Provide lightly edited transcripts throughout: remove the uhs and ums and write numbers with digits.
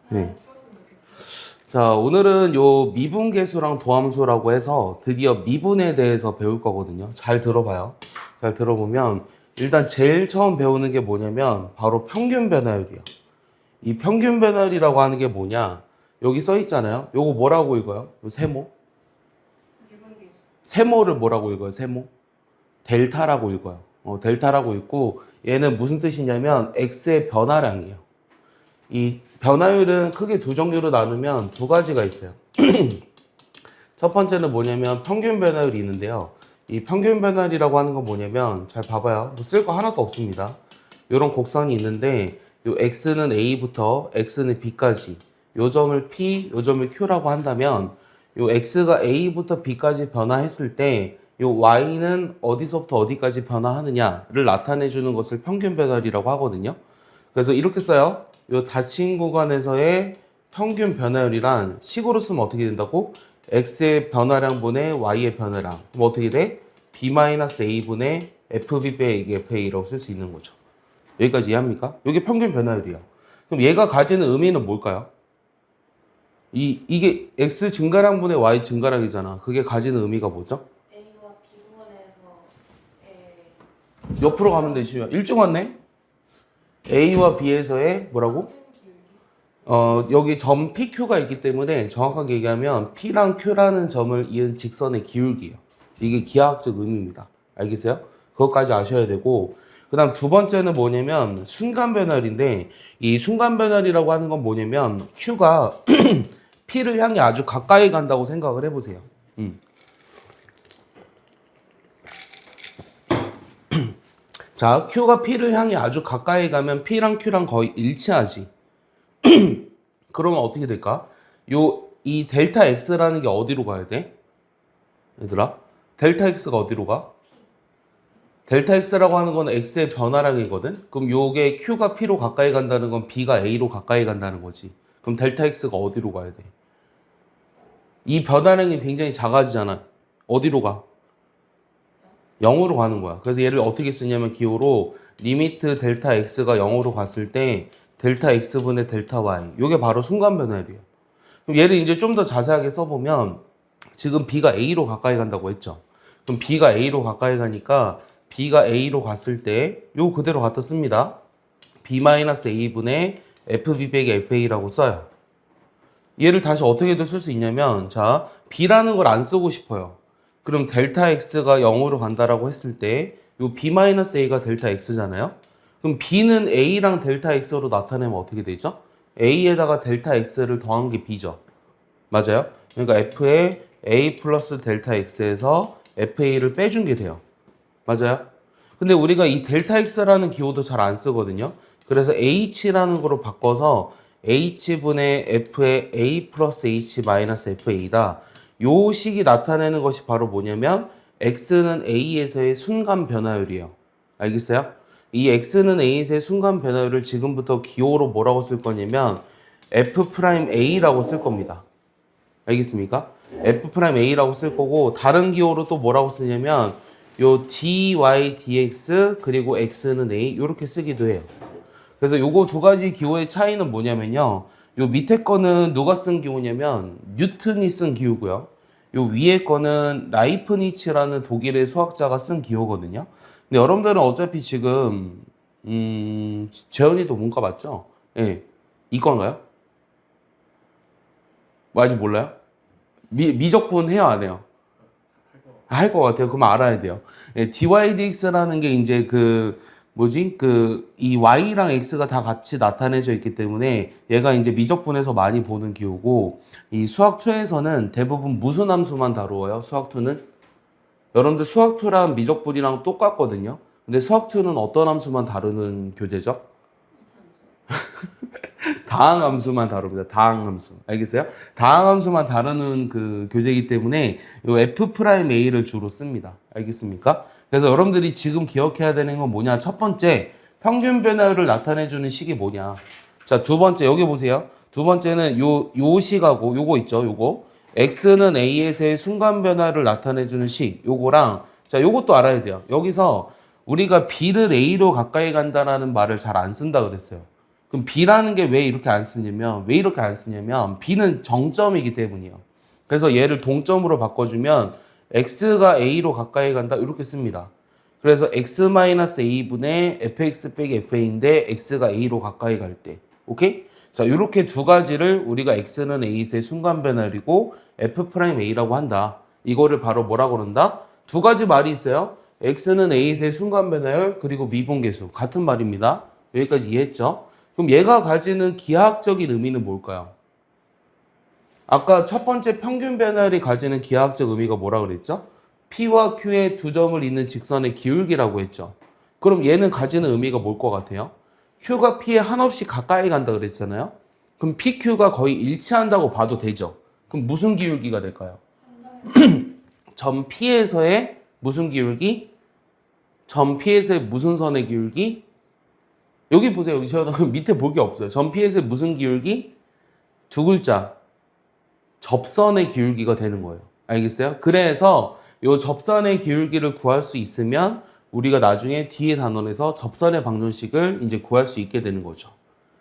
네. 자, 오늘은 요 미분계수랑 도함수라고 해서 드디어 미분에 대해서 배울 거거든요. 잘 들어봐요. 잘 들어보면 일단 제일 처음 배우는 게 뭐냐면 바로 평균 변화율이야. 이 평균 변화율이라고 하는 게 뭐냐? 여기 써 있잖아요. 요거 뭐라고 읽어요? 요 세모? 세모를 뭐라고 읽어요? 세모? 델타라고 읽어요. 델타라고 읽고 얘는 무슨 뜻이냐면 x의 변화량이에요. 이 변화율은 크게 두 종류로 나누면 두 가지가 있어요. 첫 번째는 뭐냐면 평균 변화율이 있는데요. 이 평균 변화율이라고 하는 건 뭐냐면 잘 봐봐요. 뭐 쓸 거 하나도 없습니다. 이런 곡선이 있는데 요 x는 a부터 x는 b까지 요 점을 p, 요 점을 q라고 한다면 요 x가 a부터 b까지 변화했을 때 요 y는 어디서부터 어디까지 변화하느냐를 나타내 주는 것을 평균 변화율이라고 하거든요. 그래서 이렇게 써요. 요 닫힌 구간에서의 평균 변화율이란 식으로 쓰면 어떻게 된다고? x의 변화량분의 y의 변화량. 그럼 어떻게 돼? b-a분의 fb 빼기 fa라고 쓸 수 있는 거죠. 여기까지 이해합니까? 이게 평균 변화율이야. 그럼 얘가 가지는 의미는 뭘까요? 이게 x 증가량분의 y 증가량이잖아. 그게 가지는 의미가 뭐죠? A와 B 부분에서 옆으로 가면 되지. 일찍 왔네? A와 B에서의 뭐라고? 여기 점 PQ가 있기 때문에 정확하게 얘기하면 P랑 Q라는 점을 이은 직선의 기울기예요. 이게 기하학적 의미입니다. 알겠어요? 그것까지 아셔야 되고 그 다음 두 번째는 뭐냐면 순간 변화율인데 이 순간 변화율이라고 하는 건 뭐냐면 Q가 P를 향해 아주 가까이 간다고 생각을 해보세요. 자, Q가 P를 향해 아주 가까이 가면 P랑 Q랑 거의 일치하지. 그러면 어떻게 될까? 이 델타 X라는 게 어디로 가야 돼? 얘들아? 델타 X가 어디로 가? 델타 X라고 하는 건 X의 변화량이거든? 그럼 요게 Q가 P로 가까이 간다는 건 B가 A로 가까이 간다는 거지. 그럼 델타 X가 어디로 가야 돼? 이 변화량이 굉장히 작아지잖아. 어디로 가? 0으로 가는 거야. 그래서 얘를 어떻게 쓰냐면 기호로 리미트 델타 X가 0으로 갔을 때 델타 X분의 델타 Y. 요게 바로 순간 변화율이에요. 그럼 얘를 이제 좀 더 자세하게 써보면 지금 B가 A로 가까이 간다고 했죠. 그럼 B가 A로 가까이 가니까 B가 A로 갔을 때 요 그대로 갖다 씁니다. B-A분의 FB 빼기 FA라고 써요. 얘를 다시 어떻게든 쓸 수 있냐면 자 B라는 걸 안 쓰고 싶어요. 그럼 델타 X가 0으로 간다라고 했을 때 요 B-A가 델타 X잖아요. 그럼 B는 A랑 델타 X로 나타내면 어떻게 되죠? A에다가 델타 X를 더한 게 B죠. 맞아요? 그러니까 F에 A 플러스 델타 X에서 FA를 빼준 게 돼요. 맞아요? 근데 우리가 이 델타 X라는 기호도 잘 안 쓰거든요. 그래서 H라는 거로 바꿔서 H분의 F의 A 플러스 H 마이너스 FA다. 요 식이 나타내는 것이 바로 뭐냐면 X는 A에서의 순간 변화율이에요. 알겠어요? 이 X는 A에서의 순간 변화율을 지금부터 기호로 뭐라고 쓸 거냐면 F'A라고 쓸 겁니다. 알겠습니까? F'A라고 쓸 거고 다른 기호로 또 뭐라고 쓰냐면 요 dy dx 그리고 x는 a 이렇게 쓰기도 해요. 그래서 요거 두 가지 기호의 차이는 뭐냐면요. 요 밑에 거는 누가 쓴 기호냐면 뉴턴이 쓴 기호고요. 요 위에 거는 라이프니츠라는 독일의 수학자가 쓴 기호거든요. 근데 여러분들은 어차피 지금 재현이도 문과 맞죠? 예. 이건가요? 뭐 아직 몰라요? 미적분 해요, 안 해요? 할 것 같아요. 그럼 알아야 돼요. 예, dydx라는 게 이제 이 y랑 x가 다 같이 나타내져 있기 때문에 얘가 이제 미적분에서 많이 보는 기호고 이 수학2에서는 대부분 무슨 함수만 다루어요? 수학2는? 여러분들 수학2랑 미적분이랑 똑같거든요. 근데 수학2는 어떤 함수만 다루는 교재죠? 다항함수만 다룹니다. 다항함수. 알겠어요? 다항함수만 다루는 그 교재이기 때문에 요 F'A를 주로 씁니다. 알겠습니까? 그래서 여러분들이 지금 기억해야 되는 건 뭐냐? 첫 번째, 평균 변화율을 나타내주는 식이 뭐냐? 자, 두 번째, 여기 보세요. 두 번째는 요 식하고 요거 있죠? 요거. X는 A에서의 순간 변화를 나타내주는 식. 요거랑, 자, 요것도 알아야 돼요. 여기서 우리가 B를 A로 가까이 간다라는 말을 잘 안 쓴다 그랬어요. 그럼 B라는 게 왜 이렇게 안 쓰냐면 B는 정점이기 때문이에요. 그래서 얘를 동점으로 바꿔주면 X가 A로 가까이 간다 이렇게 씁니다. 그래서 X-A분의 fx 빼기 fa인데 X가 A로 가까이 갈 때. 오케이? 자, 이렇게 두 가지를 우리가 X는 A의 순간 변화이고 F'A라고 한다. 이거를 바로 뭐라고 그런다? 두 가지 말이 있어요. X는 A의 순간 변화율 그리고 미분계수. 같은 말입니다. 여기까지 이해했죠? 그럼 얘가 가지는 기하학적인 의미는 뭘까요? 아까 첫 번째 평균 변화율이 가지는 기하학적 의미가 뭐라 그랬죠? P와 Q의 두 점을 잇는 직선의 기울기라고 했죠. 그럼 얘는 가지는 의미가 뭘 것 같아요? Q가 P에 한없이 가까이 간다 그랬잖아요. 그럼 PQ가 거의 일치한다고 봐도 되죠. 그럼 무슨 기울기가 될까요? 점 P에서의 무슨 기울기? 점 P에서의 무슨 선의 기울기? 여기 보세요. 저 밑에 볼 게 없어요. 점 P에서의 무슨 기울기? 두 글자. 접선의 기울기가 되는 거예요. 알겠어요? 그래서 이 접선의 기울기를 구할 수 있으면 우리가 나중에 뒤에 단원에서 접선의 방정식을 이제 구할 수 있게 되는 거죠.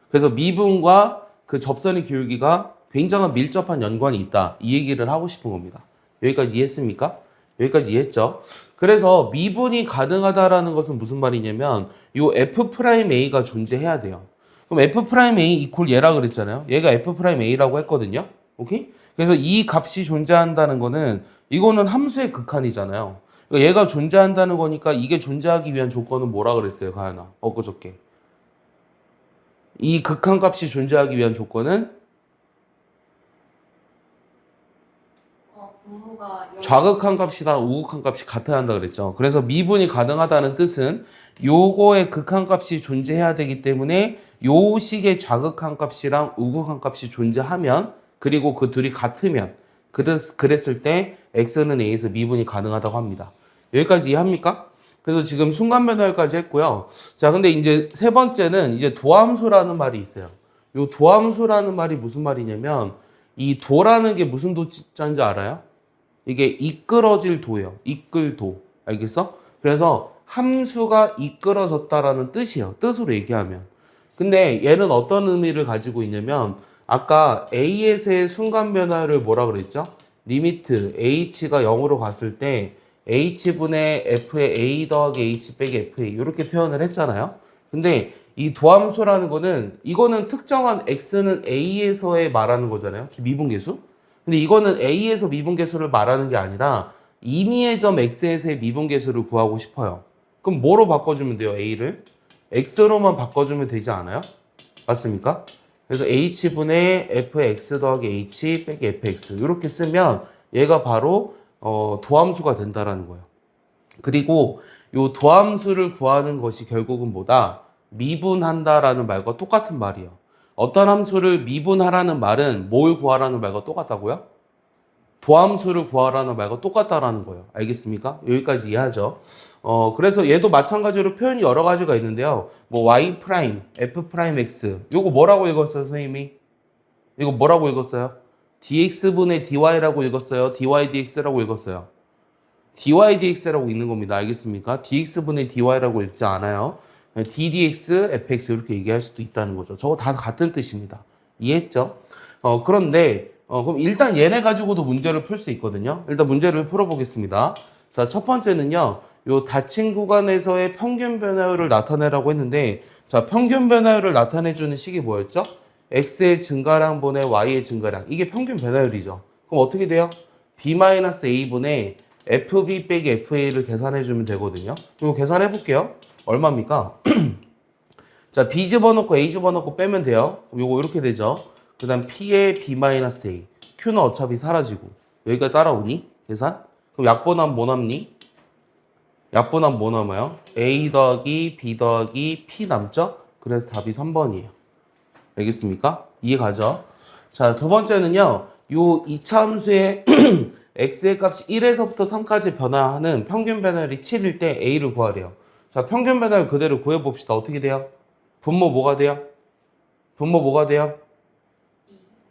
그래서 미분과 그 접선의 기울기가 굉장한 밀접한 연관이 있다. 이 얘기를 하고 싶은 겁니다. 여기까지 이해했습니까? 여기까지 이해했죠? 그래서 미분이 가능하다라는 것은 무슨 말이냐면 이 F'A가 존재해야 돼요. 그럼 F'A 이퀄 얘라 그랬잖아요. 얘가 F'A라고 했거든요. 오케이? 그래서 이 값이 존재한다는 거는 이거는 함수의 극한이잖아요. 그러니까 얘가 존재한다는 거니까 이게 존재하기 위한 조건은 뭐라 그랬어요, 가연아? 엊그저께. 이 극한값이 존재하기 위한 조건은 분모가 좌극한 값이랑 우극한 값이 같아야 한다 그랬죠. 그래서 미분이 가능하다는 뜻은 요거의 극한값이 존재해야 되기 때문에 요 식의 좌극한 값이랑 우극한 값이 존재하면 그리고 그 둘이 같으면 그랬을 때 x는 a에서 미분이 가능하다고 합니다. 여기까지 이해합니까? 그래서 지금 순간 변화까지 했고요. 자, 근데 이제 세 번째는 이제 도함수라는 말이 있어요. 요 도함수라는 말이 무슨 말이냐면 이 도라는 게 무슨 도자인지 알아요? 이게 이끌어질 도예요. 이끌도. 알겠어? 그래서 함수가 이끌어졌다라는 뜻이에요. 뜻으로 얘기하면. 근데 얘는 어떤 의미를 가지고 있냐면 아까 A에서의 순간 변화를 뭐라 그랬죠? 리미트 H가 0으로 갔을 때 H분의 F의 A 더하기 H 빼기 FA 이렇게 표현을 했잖아요. 근데 이 도함수라는 거는 이거는 특정한 X는 A에서의 말하는 거잖아요. 미분계수. 근데 이거는 A에서 미분계수를 말하는 게 아니라 임의의 점 X에서의 미분계수를 구하고 싶어요. 그럼 뭐로 바꿔주면 돼요? A를? X로만 바꿔주면 되지 않아요? 맞습니까? 그래서 H분의 Fx 더하기 H 빼기 Fx 이렇게 쓰면 얘가 바로 도함수가 된다라는 거예요. 그리고 이 도함수를 구하는 것이 결국은 뭐다? 미분한다라는 말과 똑같은 말이에요. 어떤 함수를 미분하라는 말은 뭘 구하라는 말과 똑같다고요? 도함수를 구하라는 말과 똑같다라는 거예요. 알겠습니까? 여기까지 이해하죠? 그래서 얘도 마찬가지로 표현이 여러 가지가 있는데요. 뭐 y 프라임, f 프라임 x. 요거 뭐라고 읽었어요, 선생님이? 이거 뭐라고 읽었어요? dx분의 dy라고 읽었어요? dy dx라고 읽었어요? dy dx라고 읽는 겁니다. 알겠습니까? dx분의 dy라고 읽지 않아요. ddx, fx 이렇게 얘기할 수도 있다는 거죠. 저거 다 같은 뜻입니다. 이해했죠? 그런데 그럼 일단 얘네 가지고도 문제를 풀 수 있거든요. 일단 문제를 풀어보겠습니다. 자, 첫 번째는요. 요 닫힌 구간에서의 평균 변화율을 나타내라고 했는데 자, 평균 변화율을 나타내주는 식이 뭐였죠? x의 증가량 분의 y의 증가량. 이게 평균 변화율이죠. 그럼 어떻게 돼요? b-a분의 fb 빼기 fa를 계산해주면 되거든요. 그리고 계산해볼게요. 얼마입니까? 자, b 집어넣고 a 집어넣고 빼면 돼요. 그럼 요거 이렇게 되죠. 그 다음 p의 b-a. q는 어차피 사라지고. 여기까지 따라오니? 계산? 그럼 약분하면 뭐 남니? 약분하면 뭐 남아요? a 더하기 b 더하기 p 남죠? 그래서 답이 3번이에요. 알겠습니까? 이해 가죠? 자, 두 번째는요. 요 2차 함수의 x의 값이 1에서부터 3까지 변화하는 평균 변화율이 7일 때 a를 구하래요. 자, 평균 변화율 그대로 구해봅시다. 어떻게 돼요? 분모 뭐가 돼요? 분모 뭐가 돼요?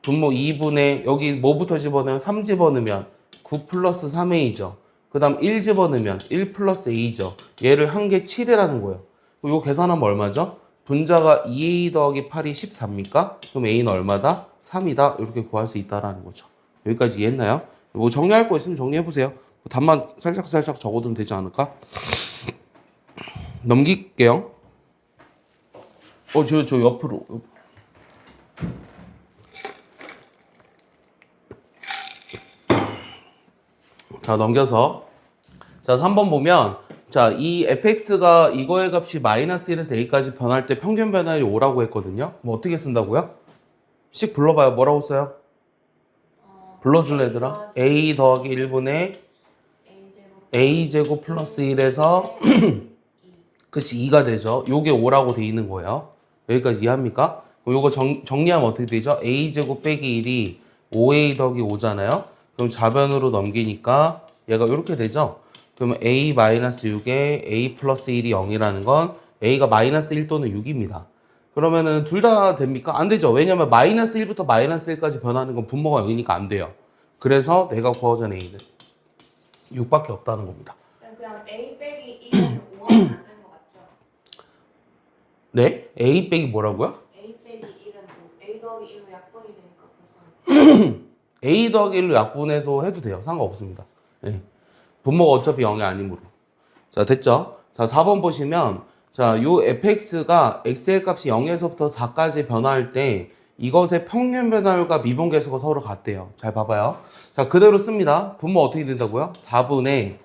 분모 2분의 여기 뭐부터 집어넣으면 3 집어넣으면 9 플러스 3a죠. 그 다음 1 집어넣으면 1 플러스 a죠. 얘를 한 개 7이라는 거예요. 이거 계산하면 얼마죠? 분자가 2a 더하기 8이 14입니까? 그럼 a는 얼마다? 3이다. 이렇게 구할 수 있다라는 거죠. 여기까지 이해했나요? 뭐 정리할 거 있으면 정리해보세요. 답만 살짝 적어두면 되지 않을까? 넘길게요. 저 옆으로. 자, 넘겨서. 자, 3번 보면, 자, 이 fx가 이거의 값이 마이너스 1에서 a까지 변할 때 평균 변화율이 5라고 했거든요. 뭐 어떻게 쓴다고요? 씩 불러봐요. 뭐라고 써요? 불러줄래, 얘들아? a 더하기 1분의 a제곱 플러스 1에서 그치 2가 되죠. 요게 5라고 돼 있는 거예요. 여기까지 이해합니까? 그럼 요거 정리하면 어떻게 되죠? a제곱 빼기 1이 5a 더하기 5잖아요. 그럼 좌변으로 넘기니까 얘가 이렇게 되죠. 그러면 a-6에 a 플러스 1이 0이라는 건 a가 마이너스 1 또는 6입니다. 그러면은 둘 다 됩니까? 안 되죠. 왜냐면 마이너스 1부터 마이너스 1까지 변하는 건 분모가 0이니까 안 돼요. 그래서 내가 구하자는 a는 6밖에 없다는 겁니다. 그냥 A 빼기 1은 5하면 안 되는 거 맞죠? 네? a 빼기 뭐라고요? A 빼기 1은 뭐 A 더하기 1로 약분이 되니까 벌써 a 더하기 1로 약분해서 해도 돼요. 상관없습니다. 네. 분모가 어차피 0이 아니므로. 자, 됐죠? 자, 4번 보시면 자, 요 fx가 x의 값이 0에서부터 4까지 변화할 때 이것의 평균 변화율과 미분 계수가 서로 같대요. 잘 봐봐요. 자, 그대로 씁니다. 분모 어떻게 된다고요? 4분의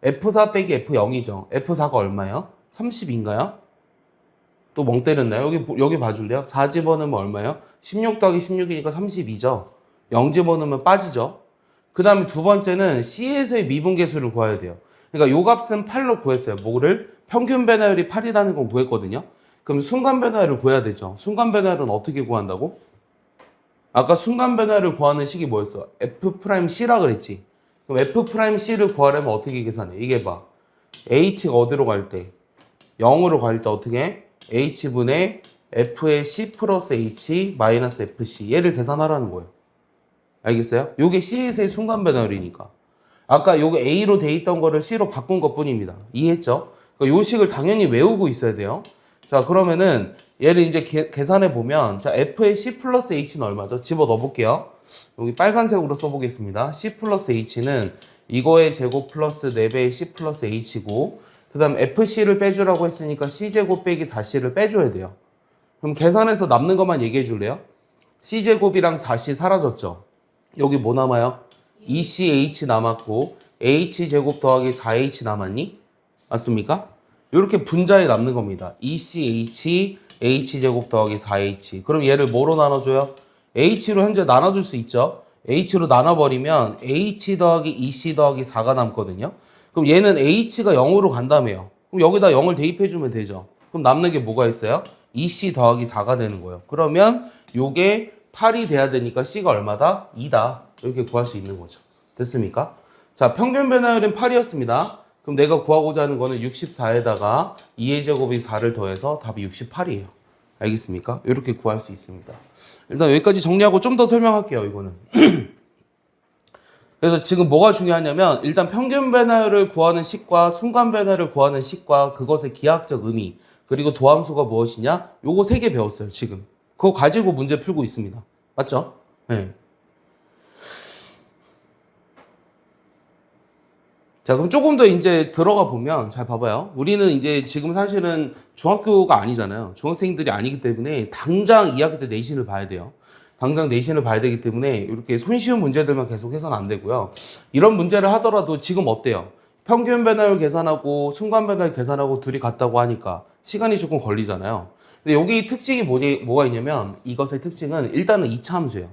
f4 빼기 f0이죠. f4가 얼마예요? 30인가요? 또 멍 때렸나요? 여기 봐줄래요? 4 집어넣으면 얼마예요? 16 더하기 16이니까 32죠. 0 집어넣으면 빠지죠. 그 다음에 두 번째는 C에서의 미분계수를 구해야 돼요. 그러니까 요 값은 8로 구했어요. 뭐를? 평균 변화율이 8이라는 걸 구했거든요. 그럼 순간 변화율을 구해야 되죠. 순간 변화율은 어떻게 구한다고? 아까 순간 변화율을 구하는 식이 뭐였어? F'C라 그랬지. 그럼 F'C를 구하려면 어떻게 계산해? 이게 봐. H가 어디로 갈 때? 0으로 갈 때 어떻게 해? H분의 F의 C 플러스 H 마이너스 FC 얘를 계산하라는 거예요. 알겠어요? 요게 C에서의 순간 변화율이니까. 아까 요게 A로 돼 있던 거를 C로 바꾼 것 뿐입니다. 이해했죠? 그러니까 요 식을 당연히 외우고 있어야 돼요. 자, 그러면은 얘를 이제 계산해 보면 자, F의 C 플러스 H는 얼마죠? 집어 넣어 볼게요. 여기 빨간색으로 써보겠습니다. C 플러스 H는 이거의 제곱 플러스 4배의 C 플러스 H고 그 다음 FC를 빼주라고 했으니까 C제곱 빼기 4C를 빼줘야 돼요. 그럼 계산해서 남는 것만 얘기해 줄래요? C제곱이랑 4C 사라졌죠? 여기 뭐 남아요? 2CH 남았고 H제곱 더하기 4H 남았니? 맞습니까? 이렇게 분자에 남는 겁니다. 2CH, H제곱 더하기 4H. 그럼 얘를 뭐로 나눠줘요? H로 현재 나눠줄 수 있죠? H로 나눠버리면 H 더하기 2C 더하기 4가 남거든요. 그럼 얘는 H가 0으로 간다며요. 그럼 여기다 0을 대입해주면 되죠. 그럼 남는 게 뭐가 있어요? 2C 더하기 4가 되는 거예요. 그러면 요게 8이 돼야 되니까 C가 얼마다? 2다. 이렇게 구할 수 있는 거죠. 됐습니까? 자, 평균 변화율은 8이었습니다. 그럼 내가 구하고자 하는 거는 64에다가 2의 제곱이 4를 더해서 답이 68이에요. 알겠습니까? 이렇게 구할 수 있습니다. 일단 여기까지 정리하고 좀 더 설명할게요, 이거는. 그래서 지금 뭐가 중요하냐면 일단 평균 변화율을 구하는 식과 순간 변화율을 구하는 식과 그것의 기하학적 의미 그리고 도함수가 무엇이냐? 요거 3개 배웠어요, 지금. 그거 가지고 문제 풀고 있습니다. 맞죠? 네. 자, 그럼 조금 더 이제 들어가 보면 잘 봐봐요. 우리는 이제 지금 사실은 중학교가 아니잖아요. 중학생들이 아니기 때문에 당장 2학기 때 내신을 봐야 돼요. 당장 내신을 봐야 되기 때문에 이렇게 손쉬운 문제들만 계속 해서는 안 되고요. 이런 문제를 하더라도 지금 어때요? 평균 변화율 계산하고 순간 변화율 계산하고 둘이 같다고 하니까 시간이 조금 걸리잖아요. 근데 여기 특징이 뭐가 있냐면 이것의 특징은 일단은 2차 함수예요.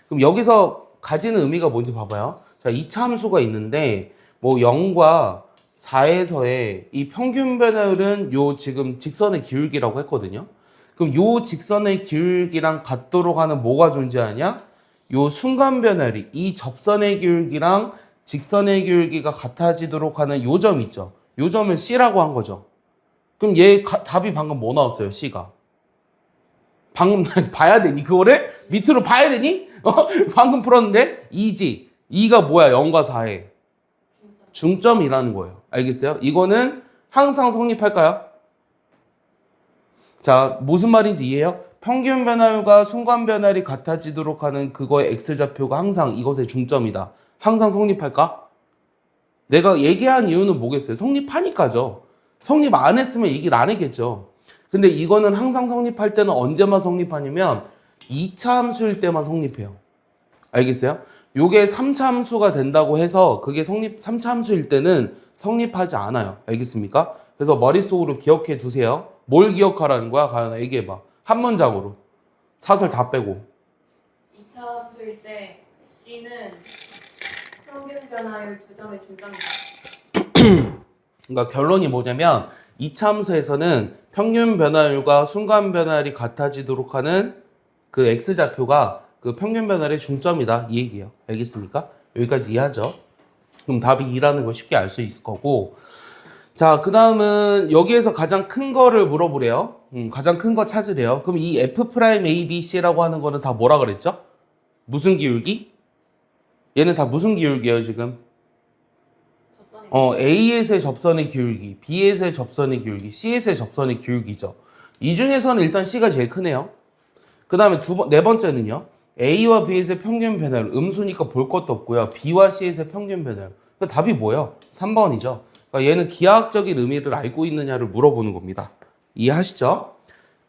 그럼 여기서 가지는 의미가 뭔지 봐봐요. 자, 2차 함수가 있는데 뭐 0과 4에서의 이 평균 변화율은 요 지금 직선의 기울기라고 했거든요. 그럼 요 직선의 기울기랑 같도록 하는 뭐가 존재하냐? 요 순간 변화율이 이 접선의 기울기랑 직선의 기울기가 같아지도록 하는 요 점 있죠. 요 점을 C라고 한 거죠. 그럼 얘 답이 방금 뭐 나왔어요? C가. 방금 봐야 되니? 그거를 밑으로 봐야 되니? 방금 풀었는데 2지. 2가 뭐야? 0과 4에. 중점이라는 거예요. 알겠어요? 이거는 항상 성립할까요? 자, 무슨 말인지 이해해요? 평균 변화율과 순간 변화율이 같아지도록 하는 그거의 X좌표가 항상 이것의 중점이다. 항상 성립할까? 내가 얘기한 이유는 뭐겠어요? 성립하니까죠. 성립 안 했으면 얘기를 안 했겠죠. 근데 이거는 항상 성립할 때는 언제만 성립하냐면 2차 함수일 때만 성립해요. 알겠어요? 요게 3차 함수가 된다고 해서 그게 3차 함수일 때는 성립하지 않아요. 알겠습니까? 그래서 머릿속으로 기억해 두세요. 뭘 기억하라는 거야? 가연아, 얘기해봐. 한 문장으로. 사설 다 빼고. 2차 함수일 때 C는 평균 변화율 두 점의 중점이다. 그러니까 결론이 뭐냐면 2차 함수에서는 평균 변화율과 순간 변화율이 같아지도록 하는 그 X좌표가 그 평균 변화율의 중점이다. 이 얘기예요. 알겠습니까? 여기까지 이해하죠? 그럼 답이 2라는 걸 쉽게 알 수 있을 거고. 자, 그 다음은 여기에서 가장 큰 거를 물어보래요. 가장 큰 거 찾으래요. 그럼 이 F'ABC라고 하는 거는 다 뭐라 그랬죠? 무슨 기울기? 얘는 다 무슨 기울기예요, 지금? 접선이 A에서의 접선의 기울기, B에서의 접선의 기울기, C에서의 접선의 기울기죠. 이 중에서는 일단 C가 제일 크네요. 그 다음에 네 번째는요. A와 B에서의 평균 변화율, 음수니까 볼 것도 없고요. B와 C에서의 평균 변화율. 그러니까 답이 뭐예요? 3번이죠. 그러니까 얘는 기하학적인 의미를 알고 있느냐를 물어보는 겁니다. 이해하시죠?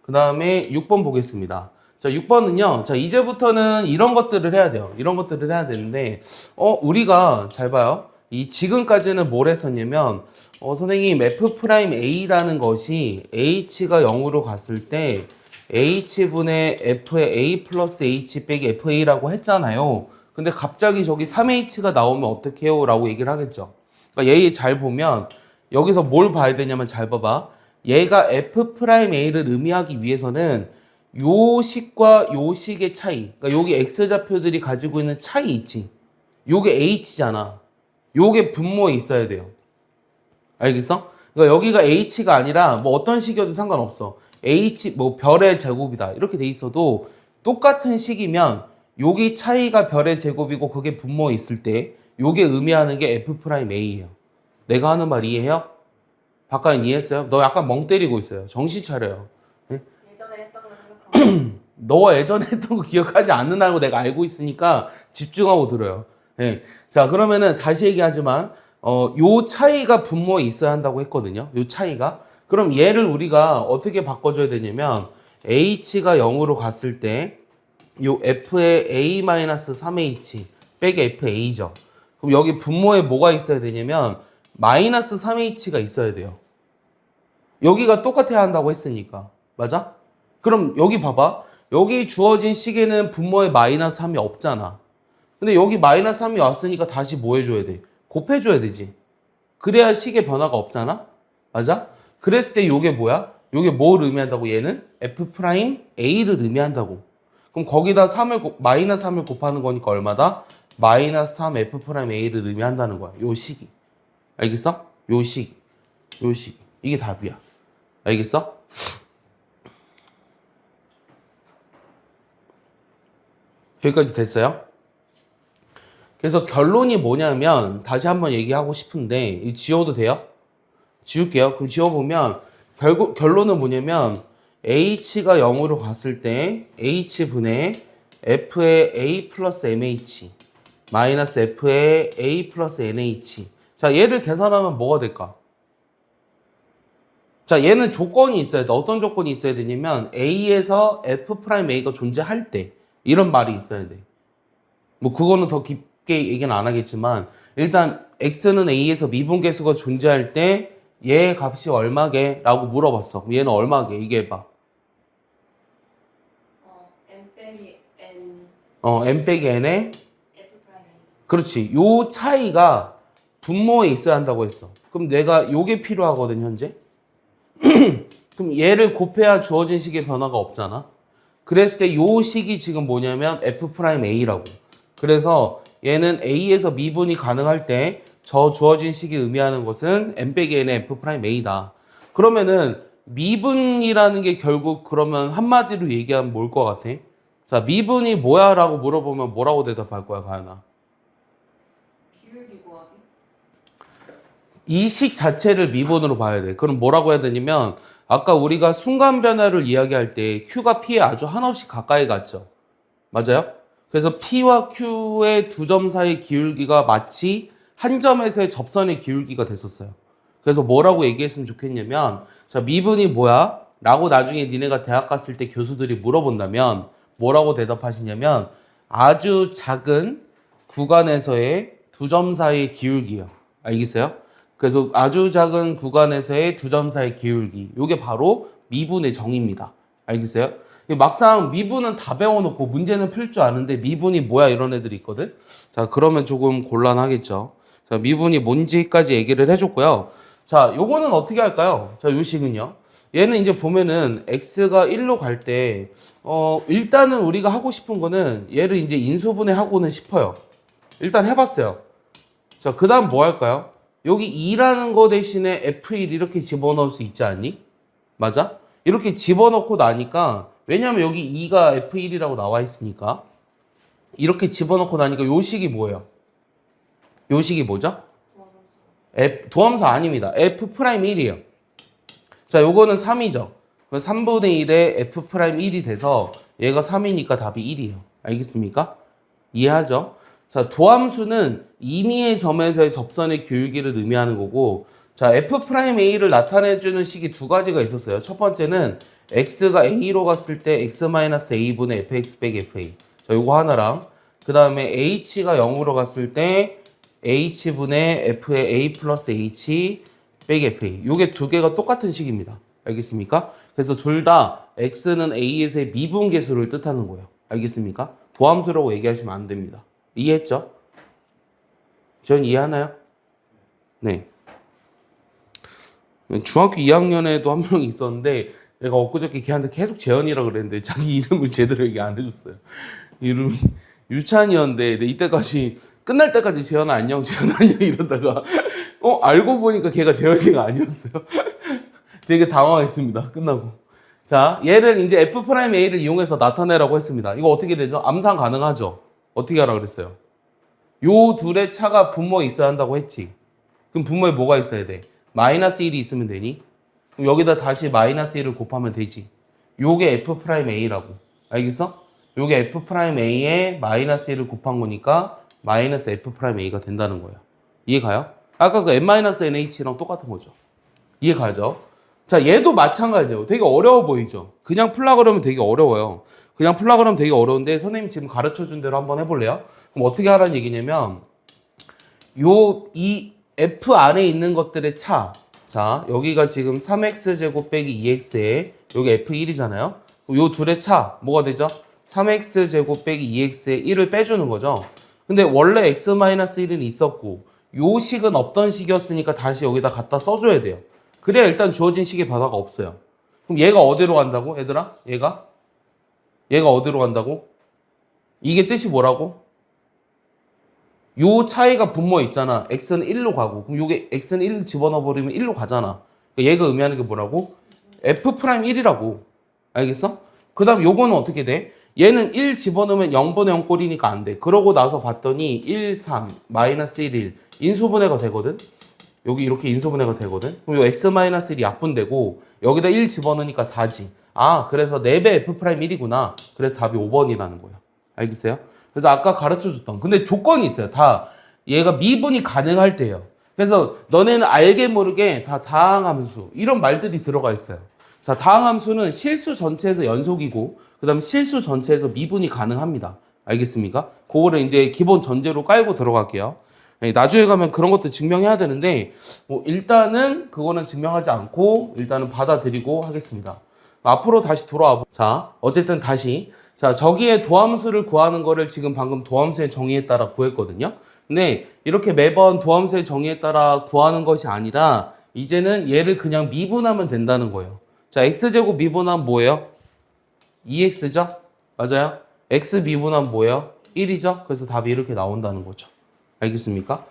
그 다음에 6번 보겠습니다. 자, 6번은요. 자, 이제부터는 이런 것들을 해야 돼요. 이런 것들을 해야 되는데, 우리가 잘 봐요. 이 지금까지는 뭘 했었냐면, 선생님 F'A라는 것이 H가 0으로 갔을 때 H분의 F의 A 플러스 H 빼기 FA라고 했잖아요. 근데 갑자기 저기 3H가 나오면 어떻게 해요? 라고 얘기를 하겠죠. 그러니까 얘 잘 보면 여기서 뭘 봐야 되냐면 잘 봐봐. 얘가 F'A를 의미하기 위해서는 요 식과 요 식의 차이, 그러니까 여기 X좌표들이 가지고 있는 차이 있지. 요게 H잖아. 요게 분모에 있어야 돼요. 알겠어? 그러니까 여기가 H가 아니라 뭐 어떤 식이어도 상관없어. H 뭐 별의 제곱이다 이렇게 돼 있어도 똑같은 식이면 여기 차이가 별의 제곱이고 그게 분모에 있을 때 요게 의미하는 게 F'A예요. 내가 하는 말 이해해요? 박가인 이해했어요? 너 약간 멍 때리고 있어요. 정신 차려요. 예전에 했던 걸 생각하면 너 예전에 했던 거 기억하지 않는다는 거 내가 알고 있으니까 집중하고 들어요. 예. 자, 그러면은 다시 얘기하지만 요 차이가 분모에 있어야 한다고 했거든요. 요 차이가. 그럼 얘를 우리가 어떻게 바꿔줘야 되냐면 H가 0으로 갔을 때 요 F의 A-3H 빼기 FA죠. 그럼 여기 분모에 뭐가 있어야 되냐면 마이너스 3H가 있어야 돼요. 여기가 똑같아야 한다고 했으니까. 맞아? 그럼 여기 봐봐. 여기 주어진 식에는 분모에 마이너스 3이 없잖아. 근데 여기 마이너스 3이 왔으니까 다시 뭐 해줘야 돼? 곱해줘야 되지. 그래야 식의 변화가 없잖아? 맞아? 그랬을 때 요게 뭐야? 요게 뭘 의미한다고 얘는? F'A를 의미한다고. 그럼 거기다 마이너스 3을 곱하는 거니까 얼마다? 마이너스 3 F'A를 의미한다는 거야. 요 식이. 알겠어? 요 식. 요 식. 이게 답이야. 알겠어? 여기까지 됐어요? 그래서 결론이 뭐냐면 다시 한번 얘기하고 싶은데 이거 지워도 돼요? 지울게요. 그럼 지워보면 결국 결론은 뭐냐면 H가 0으로 갔을 때 H분의 F의 A 플러스 MH 마이너스 F의 A 플러스 NH. 자, 얘를 계산하면 뭐가 될까? 자, 얘는 조건이 있어야 돼. 어떤 조건이 있어야 되냐면 A에서 F'A가 존재할 때 이런 말이 있어야 돼. 뭐 그거는 더 깊게 얘기는 안 하겠지만 일단 X는 A에서 미분계수가 존재할 때 얘 값이 얼마게? 라고 물어봤어. 얘는 얼마게? 이게 해봐. M 빼기 N M 빼기 N에 F'A 그렇지. 요 차이가 분모에 있어야 한다고 했어. 그럼 내가 요게 필요하거든 현재. 그럼 얘를 곱해야 주어진 식의 변화가 없잖아. 그랬을 때 요 식이 지금 뭐냐면 F'A라고. 그래서 얘는 A에서 미분이 가능할 때 저 주어진 식이 의미하는 것은 M 빼기 N의 F'A다. 그러면은 미분이라는 게 결국 그러면 한마디로 얘기하면 뭘 것 같아? 자, 미분이 뭐야? 라고 물어보면 뭐라고 대답할 거야, 가연아? 기울기 구하기 이 식 자체를 미분으로 봐야 돼. 그럼 뭐라고 해야 되냐면 아까 우리가 순간 변화를 이야기할 때 Q가 P에 아주 한없이 가까이 갔죠. 맞아요? 그래서 P와 Q의 두 점 사이 기울기가 마치 한 점에서의 접선의 기울기가 됐었어요. 그래서 뭐라고 얘기했으면 좋겠냐면 자, 미분이 뭐야? 라고 나중에 니네가 대학 갔을 때 교수들이 물어본다면 뭐라고 대답하시냐면 아주 작은 구간에서의 두 점 사이의 기울기요. 알겠어요? 그래서 아주 작은 구간에서의 두 점 사이의 기울기. 이게 바로 미분의 정의입니다. 알겠어요? 막상 미분은 다 배워놓고 문제는 풀 줄 아는데 미분이 뭐야 이런 애들이 있거든. 자, 그러면 조금 곤란하겠죠. 자, 미분이 뭔지까지 얘기를 해줬고요. 자, 요거는 어떻게 할까요? 자, 요 식은요. 얘는 이제 보면은 x가 1로 갈 때 일단은 우리가 하고 싶은 거는 얘를 이제 인수분해 하고는 싶어요. 일단 해봤어요. 자, 그 다음 뭐 할까요? 여기 2라는 거 대신에 F1 이렇게 집어넣을 수 있지 않니? 맞아? 이렇게 집어넣고 나니까 왜냐면 여기 2가 F1이라고 나와 있으니까 이렇게 집어넣고 나니까 요 식이 뭐예요? 요 식이 뭐죠? 도함수 아닙니다. F'1이에요. 자, 요거는 3이죠. 3분의 1에 F'1이 돼서 얘가 3이니까 답이 1이에요. 알겠습니까? 이해하죠? 자, 도함수는 임의의 점에서의 접선의 기울기를 의미하는 거고 자, F'A를 나타내주는 식이 두 가지가 있었어요. 첫 번째는 X가 A로 갔을 때 X-A분의 Fx 빼기 FA. 자, 요거 하나랑 그 다음에 H가 0으로 갔을 때 H분의 F의 A 플러스 H 빼기 FA. 요게 두 개가 똑같은 식입니다. 알겠습니까? 그래서 둘 다 X는 A에서의 미분계수를 뜻하는 거예요. 알겠습니까? 도함수라고 얘기하시면 안 됩니다. 이해했죠? 전 이해하나요? 네. 중학교 2학년에도 한 명 있었는데 내가 엊그저께 걔한테 계속 재현이라 그랬는데 자기 이름을 제대로 얘기 안 해줬어요. 이름 유찬이었는데 이때까지 끝날 때까지 재현아 안녕 재현아 안녕 이러다가 알고 보니까 걔가 재현이가 아니었어요. 되게 당황했습니다. 끝나고. 자, 얘를 이제 F'A를 이용해서 나타내라고 했습니다. 이거 어떻게 되죠? 암산 가능하죠? 어떻게 하라 그랬어요? 요 둘의 차가 분모에 있어야 한다고 했지. 그럼 분모에 뭐가 있어야 돼? 마이너스 1이 있으면 되니? 그럼 여기다 다시 마이너스 1을 곱하면 되지. 요게 F'A라고. 알겠어? 요게 F'A에 마이너스 1을 곱한 거니까 마이너스 F'A가 된다는 거예요. 이해가요? 아까 그 M-NH랑 똑같은 거죠. 이해가죠? 자, 얘도 마찬가지예요. 되게 어려워 보이죠? 그냥 풀라 그러면 되게 어려워요. 그냥 풀라 그러면 되게 어려운데 선생님 지금 가르쳐준 대로 한번 해볼래요? 그럼 어떻게 하라는 얘기냐면 이 F 안에 있는 것들의 차. 자, 여기가 지금 3x제곱 빼기 2x에 여기 F1이잖아요. 요 둘의 차 뭐가 되죠? 3x제곱 빼기 2x에 1을 빼주는 거죠. 근데 원래 x-1은 있었고 요 식은 없던 식이었으니까 다시 여기다 갖다 써줘야 돼요. 그래야 일단 주어진 식의 변화가 없어요. 그럼 얘가 어디로 간다고? 얘들아? 얘가 어디로 간다고? 이게 뜻이 뭐라고? 요 차이가 분모에 있잖아. x는 1로 가고 그럼 요게 x는 1 집어넣어버리면 1로 가잖아. 그러니까 얘가 의미하는 게 뭐라고? F'1이라고. 알겠어? 그 다음 요거는 어떻게 돼? 얘는 1 집어넣으면 0분의 0 꼴이니까 안 돼. 그러고 나서 봤더니 1, 3, 마이너스 1, 1 인수분해가 되거든? 여기 이렇게 인수분해가 되거든? 그럼 요 x-1이 약분되고 여기다 1 집어넣으니까 4지. 아, 그래서 4배 F'1이구나. 그래서 답이 5번이라는 거예요. 알겠어요? 그래서 아까 가르쳐줬던 근데 조건이 있어요. 다 얘가 미분이 가능할 때예요. 그래서 너네는 알게 모르게 다 다항함수 이런 말들이 들어가 있어요. 자, 다항함수는 실수 전체에서 연속이고 그 다음 실수 전체에서 미분이 가능합니다. 알겠습니까? 그거를 이제 기본 전제로 깔고 들어갈게요. 나중에 가면 그런 것도 증명해야 되는데 일단은 그거는 증명하지 않고 일단은 받아들이고 하겠습니다. 앞으로 다시 돌아와. 자, 어쨌든 다시 자, 저기에 도함수를 구하는 거를 지금 방금 도함수의 정의에 따라 구했거든요. 근데 이렇게 매번 도함수의 정의에 따라 구하는 것이 아니라 이제는 얘를 그냥 미분하면 된다는 거예요. 자, x제곱 미분하면 뭐예요? 2x죠? 맞아요? x 미분하면 뭐예요? 1이죠? 그래서 답이 이렇게 나온다는 거죠. 알겠습니까?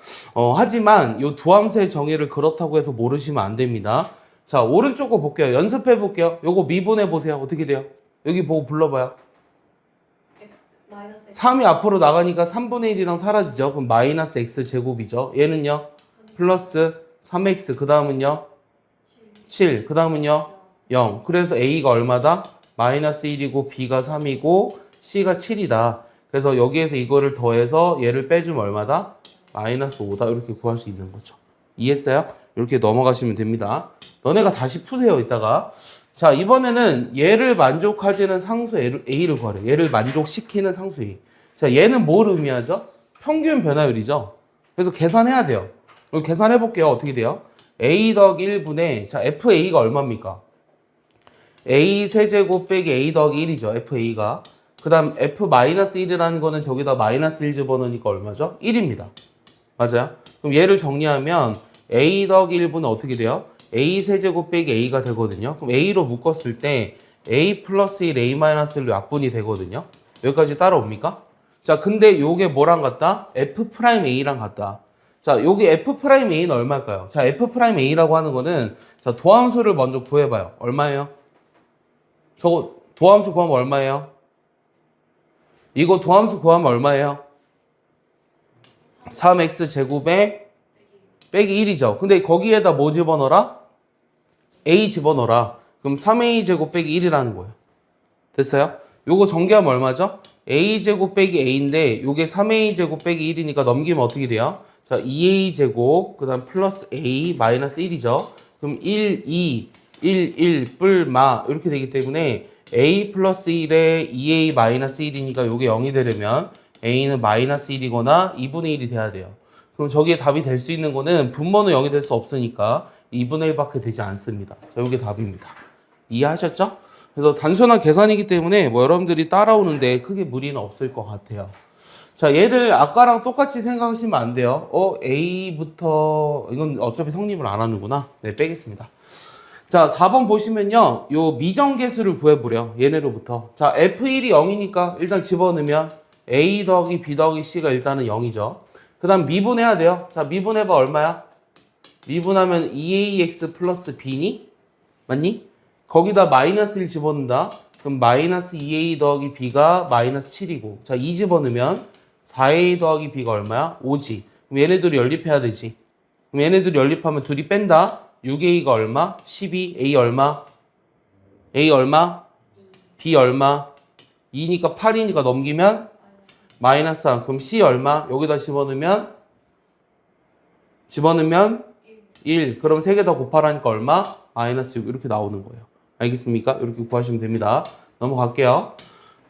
하지만 이 도함수의 정의를 그렇다고 해서 모르시면 안 됩니다. 자, 오른쪽 거 볼게요. 연습해 볼게요. 요거 미분해 보세요. 어떻게 돼요? 여기 보고 불러봐요. 3이 앞으로 나가니까 3분의 1이랑 사라지죠. 그럼 마이너스 x 제곱이죠. 얘는요? 플러스 3x 그 다음은요? 7 그 다음은요? 0. 그래서 A가 얼마다? 마이너스 1이고 B가 3이고 C가 7이다. 그래서 여기에서 이거를 더해서 얘를 빼주면 얼마다? 마이너스 5다. 이렇게 구할 수 있는 거죠. 이해했어요? 이렇게 넘어가시면 됩니다. 너네가 다시 푸세요, 이따가. 자, 이번에는 얘를 만족하지는 상수 A를 구하래. 얘를 만족시키는 상수 A. 자, 얘는 뭘 의미하죠? 평균 변화율이죠. 그래서 계산해야 돼요. 그럼 계산해 볼게요. 어떻게 돼요? A 더하기 1분의, 자, FA가 얼마입니까? A 세제곱 빼기 A 더하기 1이죠. FA가. 그 다음 F-1이라는 거는 저기다 마이너스 1 집어넣으니까 얼마죠? 1입니다. 맞아요? 그럼 얘를 정리하면 A 더하기 1분은 어떻게 돼요? A 세제곱 빼기 A가 되거든요. 그럼 A로 묶었을 때 A 플러스 1, A 마이너스 1로 약분이 되거든요. 여기까지 따라옵니까? 자, 근데 요게 뭐랑 같다? F'A랑 같다. 자, 여기 F'A는 얼마일까요? 자, F'A라고 하는 거는 자, 도함수를 먼저 구해봐요. 얼마예요? 저거 도함수 구하면 얼마예요? 이거 도함수 구하면 얼마예요? 3x 제곱에 빼기 1이죠. 근데 거기에다 뭐 집어넣어라? a 집어넣어라. 그럼 3a 제곱 빼기 1이라는 거예요. 됐어요? 요거 전개하면 얼마죠? a 제곱 빼기 a인데 요게 3a 제곱 빼기 1이니까 넘기면 어떻게 돼요? 자, 2a 제곱 그다음 플러스 a 마이너스 1이죠. 그럼 1, 2, 1, 1, 뿔마 이렇게 되기 때문에 a 플러스 1에 2a 마이너스 1이니까 요게 0이 되려면 a는 마이너스 1이거나 2분의 1이 돼야 돼요. 그럼 저기에 답이 될 수 있는 거는 분모는 0이 될 수 없으니까 2분의 1밖에 되지 않습니다. 자, 요게 답입니다. 이해하셨죠? 그래서 단순한 계산이기 때문에 뭐 여러분들이 따라오는데 크게 무리는 없을 것 같아요. 자, 얘를 아까랑 똑같이 생각하시면 안 돼요. A부터 이건 어차피 성립을 안 하는구나. 네, 빼겠습니다. 자, 4번 보시면요. 요 미정계수를 구해보려. 얘네로부터. 자, F1이 0이니까 일단 집어넣으면 A 더하기 B 더하기 C가 일단은 0이죠. 그 다음 미분해야 돼요. 자, 미분해봐 얼마야? 미분하면 2AX 플러스 B니? 맞니? 거기다 마이너스 1 집어넣는다. 그럼 마이너스 2A 더하기 B가 마이너스 7이고. 자, 2 집어넣으면 4A 더하기 B가 얼마야? 5지. 그럼 얘네들이 연립해야 되지. 그럼 얘네들이 연립하면 둘이 뺀다. 6A가 얼마? 12. A 얼마? A 얼마? B 얼마? 2니까 8이니까 넘기면 마이너스 3. 그럼 C 얼마? 여기다 집어넣으면 1. 그럼 3개 더 곱하라니까 얼마? 마이너스 6. 이렇게 나오는 거예요. 알겠습니까? 이렇게 구하시면 됩니다. 넘어갈게요.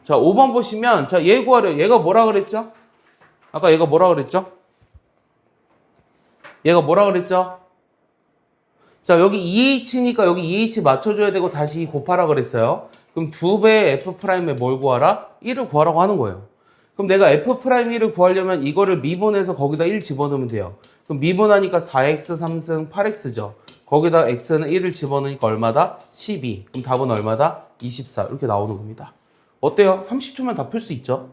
자, 5번 보시면 자, 얘 구하려. 얘가 뭐라 그랬죠? 아까 얘가 뭐라 그랬죠? 얘가 뭐라 그랬죠? 자, 여기 2H니까 여기 2H 맞춰줘야 되고 다시 곱하라 그랬어요. 그럼 2배의 F'에 뭘 구하라? 1을 구하라고 하는 거예요. 그럼 내가 F'1을 구하려면 이거를 미분해서 거기다 1 집어넣으면 돼요. 그럼 미분하니까 4x 3승 8x죠. 거기다 x는 1을 집어넣으니까 얼마다? 12. 그럼 답은 얼마다? 24. 이렇게 나오는 겁니다. 어때요? 30초면 다 풀 수 있죠?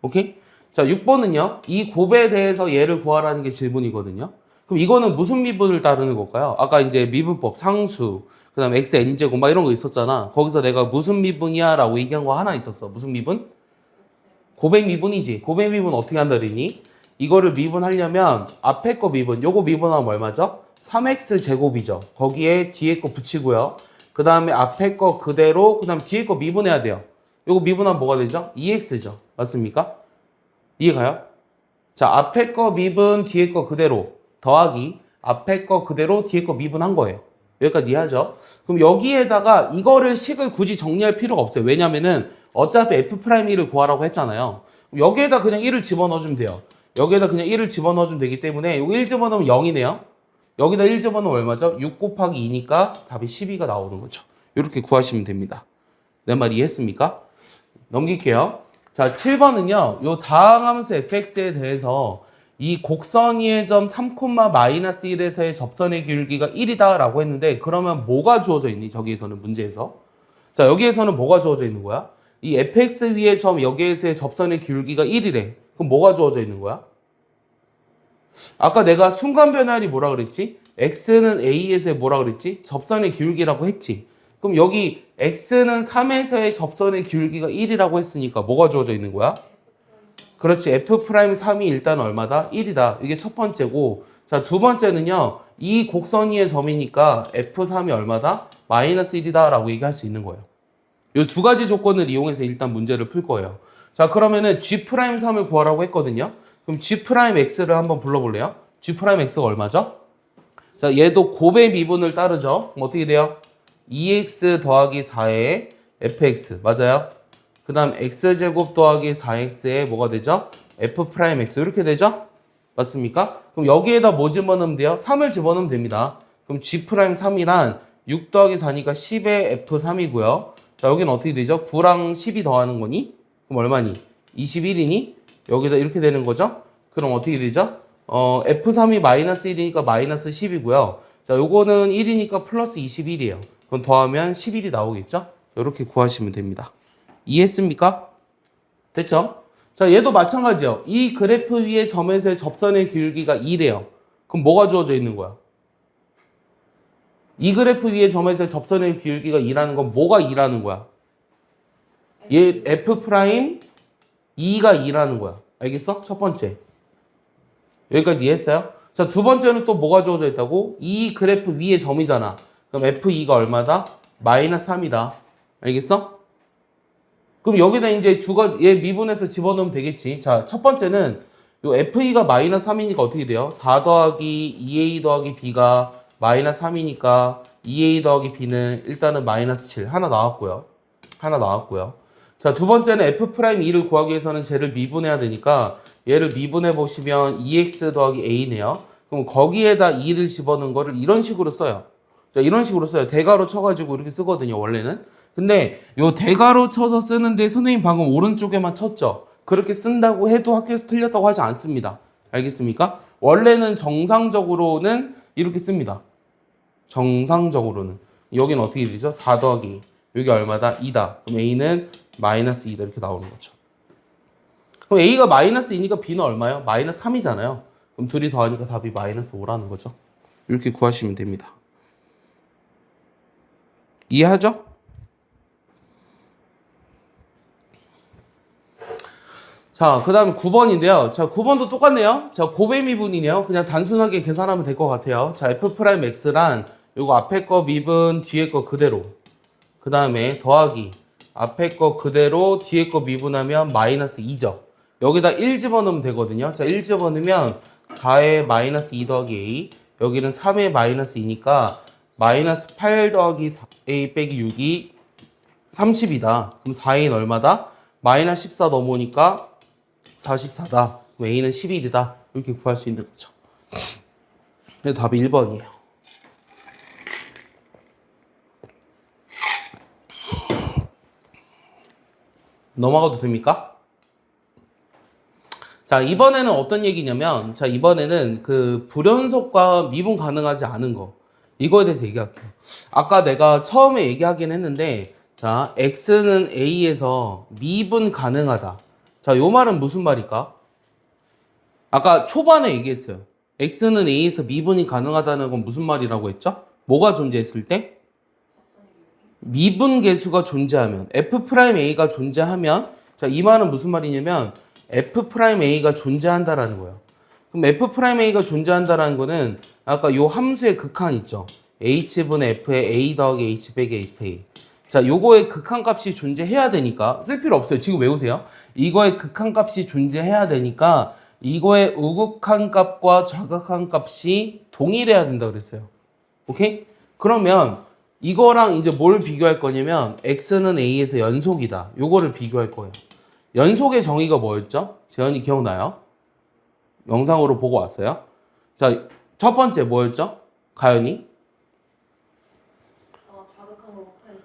오케이? 자, 6번은요. 이 곱에 대해서 얘를 구하라는 게 질문이거든요. 그럼 이거는 무슨 미분을 따르는 걸까요? 아까 이제 미분법, 상수, 그 다음에 xn제곱 막 이런 거 있었잖아. 거기서 내가 무슨 미분이야? 라고 얘기한 거 하나 있었어. 무슨 미분? 고백 미분이지. 고백 미분 어떻게 한다 그랬니? 이거를 미분하려면 앞에 거 미분, 요거 미분하면 얼마죠? 3x 제곱이죠. 거기에 뒤에 거 붙이고요. 그 다음에 앞에 거 그대로, 그 다음 뒤에 거 미분해야 돼요. 요거 미분하면 뭐가 되죠? 2x죠. 맞습니까? 이해가요? 자, 앞에 거 미분, 뒤에 거 그대로 더하기 앞에 거 그대로 뒤에 거 미분한 거예요. 여기까지 이해하죠? 그럼 여기에다가 이거를 식을 굳이 정리할 필요가 없어요. 왜냐면은 어차피 F'1을 구하라고 했잖아요. 여기에다 그냥 1을 집어넣어주면 돼요. 여기에다 그냥 1을 집어넣어주면 되기 때문에 여기 1 집어넣으면 0이네요. 여기다 1 집어넣으면 얼마죠? 6 곱하기 2니까 답이 12가 나오는 거죠. 이렇게 구하시면 됩니다. 내 말 이해했습니까? 넘길게요. 자, 7번은요. 요 다항함수 fx에 대해서 이 곡선 위의 점 3,-1에서의 접선의 기울기가 1이다 라고 했는데 그러면 뭐가 주어져 있니? 저기에서는 문제에서. 자, 여기에서는 뭐가 주어져 있는 거야? 이 fx 위의 점 여기에서의 접선의 기울기가 1이래. 그럼 뭐가 주어져 있는 거야? 아까 내가 순간 변화율이 뭐라 그랬지? x는 a에서의 뭐라 그랬지? 접선의 기울기라고 했지. 그럼 여기 x는 3에서의 접선의 기울기가 1이라고 했으니까 뭐가 주어져 있는 거야? 그렇지. F'3이 일단 얼마다? 1이다. 이게 첫 번째고 자, 두 번째는요. 이 곡선 위의 점이니까 F3이 얼마다? 마이너스 1이다 라고 얘기할 수 있는 거예요. 이 두 가지 조건을 이용해서 일단 문제를 풀 거예요. 자, 그러면은 G'3을 구하라고 했거든요. 그럼 G'X를 한번 불러볼래요? G'X가 얼마죠? 자, 얘도 곱의 미분을 따르죠. 그럼 어떻게 돼요? 2x 더하기 4의 fx 맞아요? 그 다음 x제곱 더하기 4x의 뭐가 되죠? f'x 이렇게 되죠? 맞습니까? 그럼 여기에다 뭐 집어넣으면 돼요? 3을 집어넣으면 됩니다. 그럼 G'3이란 6 더하기 4니까 10의 f3이고요. 자, 여기는 어떻게 되죠? 9랑 10이 더하는 거니? 그럼 얼마니? 21이니? 여기다 이렇게 되는 거죠? 그럼 어떻게 되죠? F3이 마이너스 1이니까 마이너스 10이고요. 자, 요거는 1이니까 플러스 21이에요. 그럼 더하면 11이 나오겠죠? 이렇게 구하시면 됩니다. 이해했습니까? 됐죠? 자, 얘도 마찬가지예요. 이 그래프 위에 점에서의 접선의 길기가 2래요. 그럼 뭐가 주어져 있는 거야? 이 그래프 위에 점에서의 접선의 길기가 2라는 건 뭐가 2라는 거야? 얘 F 프라임 2가 2라는 거야. 알겠어? 첫 번째. 여기까지 이해했어요? 자, 두 번째는 또 뭐가 주어져 있다고? 이 그래프 위에 점이잖아. 그럼 F2가 얼마다? 마이너스 3이다. 알겠어? 그럼 여기다 이제 두 가지, 얘 미분해서 집어넣으면 되겠지. 자, 첫 번째는 요 F2가 마이너스 3이니까 어떻게 돼요? 4 더하기 2A 더하기 B가 마이너스 3이니까 2A 더하기 B는 일단은 마이너스 7. 하나 나왔고요. 하나 나왔고요. 자, 두 번째는 F'2를 구하기 위해서는 쟤를 미분해야 되니까 얘를 미분해 보시면 2x 더하기 a네요. 그럼 거기에다 2를 집어넣은 거를 이런 식으로 써요. 자, 이런 식으로 써요. 대괄호 쳐가지고 이렇게 쓰거든요, 원래는. 근데 요 대괄호 쳐서 쓰는데 선생님 방금 오른쪽에만 쳤죠? 그렇게 쓴다고 해도 학교에서 틀렸다고 하지 않습니다. 알겠습니까? 원래는 정상적으로는 이렇게 씁니다. 정상적으로는. 여기는 어떻게 되죠? 4 더하기 2. 여기 얼마다? 2다. 그럼 a는 마이너스 2다. 이렇게 나오는 거죠. 그럼 a가 마이너스 2니까 b는 얼마예요? 마이너스 3이잖아요. 그럼 둘이 더하니까 답이 마이너스 5라는 거죠. 이렇게 구하시면 됩니다. 이해하죠? 자, 그 다음에 9번인데요. 자, 9번도 똑같네요. 자, 곱의 미분이네요. 그냥 단순하게 계산하면 될 것 같아요. 자, F'X란 요거 앞에 거 미분, 뒤에 거 그대로. 그 다음에 더하기. 앞에 거 그대로, 뒤에 거 미분하면 마이너스 2죠. 여기다 1 집어넣으면 되거든요. 자, 1 집어넣으면 4의 마이너스 2 더하기 A. 여기는 3의 마이너스 2니까 마이너스 8 더하기 4A 빼기 6이 30이다. 그럼 4A는 얼마다? 마이너스 14 넘어오니까 44다. 그럼 A는 11이다. 이렇게 구할 수 있는 거죠. 그래서 답이 1번이에요. 넘어가도 됩니까? 자, 이번에는 어떤 얘기냐면, 자, 이번에는 그 불연속과 미분 가능하지 않은 거. 이거에 대해서 얘기할게요. 아까 내가 처음에 얘기하긴 했는데, 자, X는 A에서 미분 가능하다. 자, 요 말은 무슨 말일까? 아까 초반에 얘기했어요. X는 A에서 미분이 가능하다는 건 무슨 말이라고 했죠? 뭐가 존재했을 때? 미분 계수가 존재하면, F'A가 존재하면, 자, 이 말은 무슨 말이냐면, F'A가 존재한다라는 거예요. 그럼 F'A가 존재한다라는 거는, 아까 요 함수의 극한 있죠? H분의 F의 A 더하기 H 빼기 FA. 자, 요거의 극한값이 존재해야 되니까, 쓸 필요 없어요. 지금 외우세요. 이거의 극한값이 존재해야 되니까, 이거의 우극한값과 좌극한값이 동일해야 된다 그랬어요. 오케이? 그러면, 이거랑 이제 뭘 비교할 거냐면 x는 a에서 연속이다. 요거를 비교할 거예요. 연속의 정의가 뭐였죠? 재현이 기억나요? 영상으로 보고 왔어요. 자, 첫 번째 뭐였죠? 가연이? 자극한 거 못한다.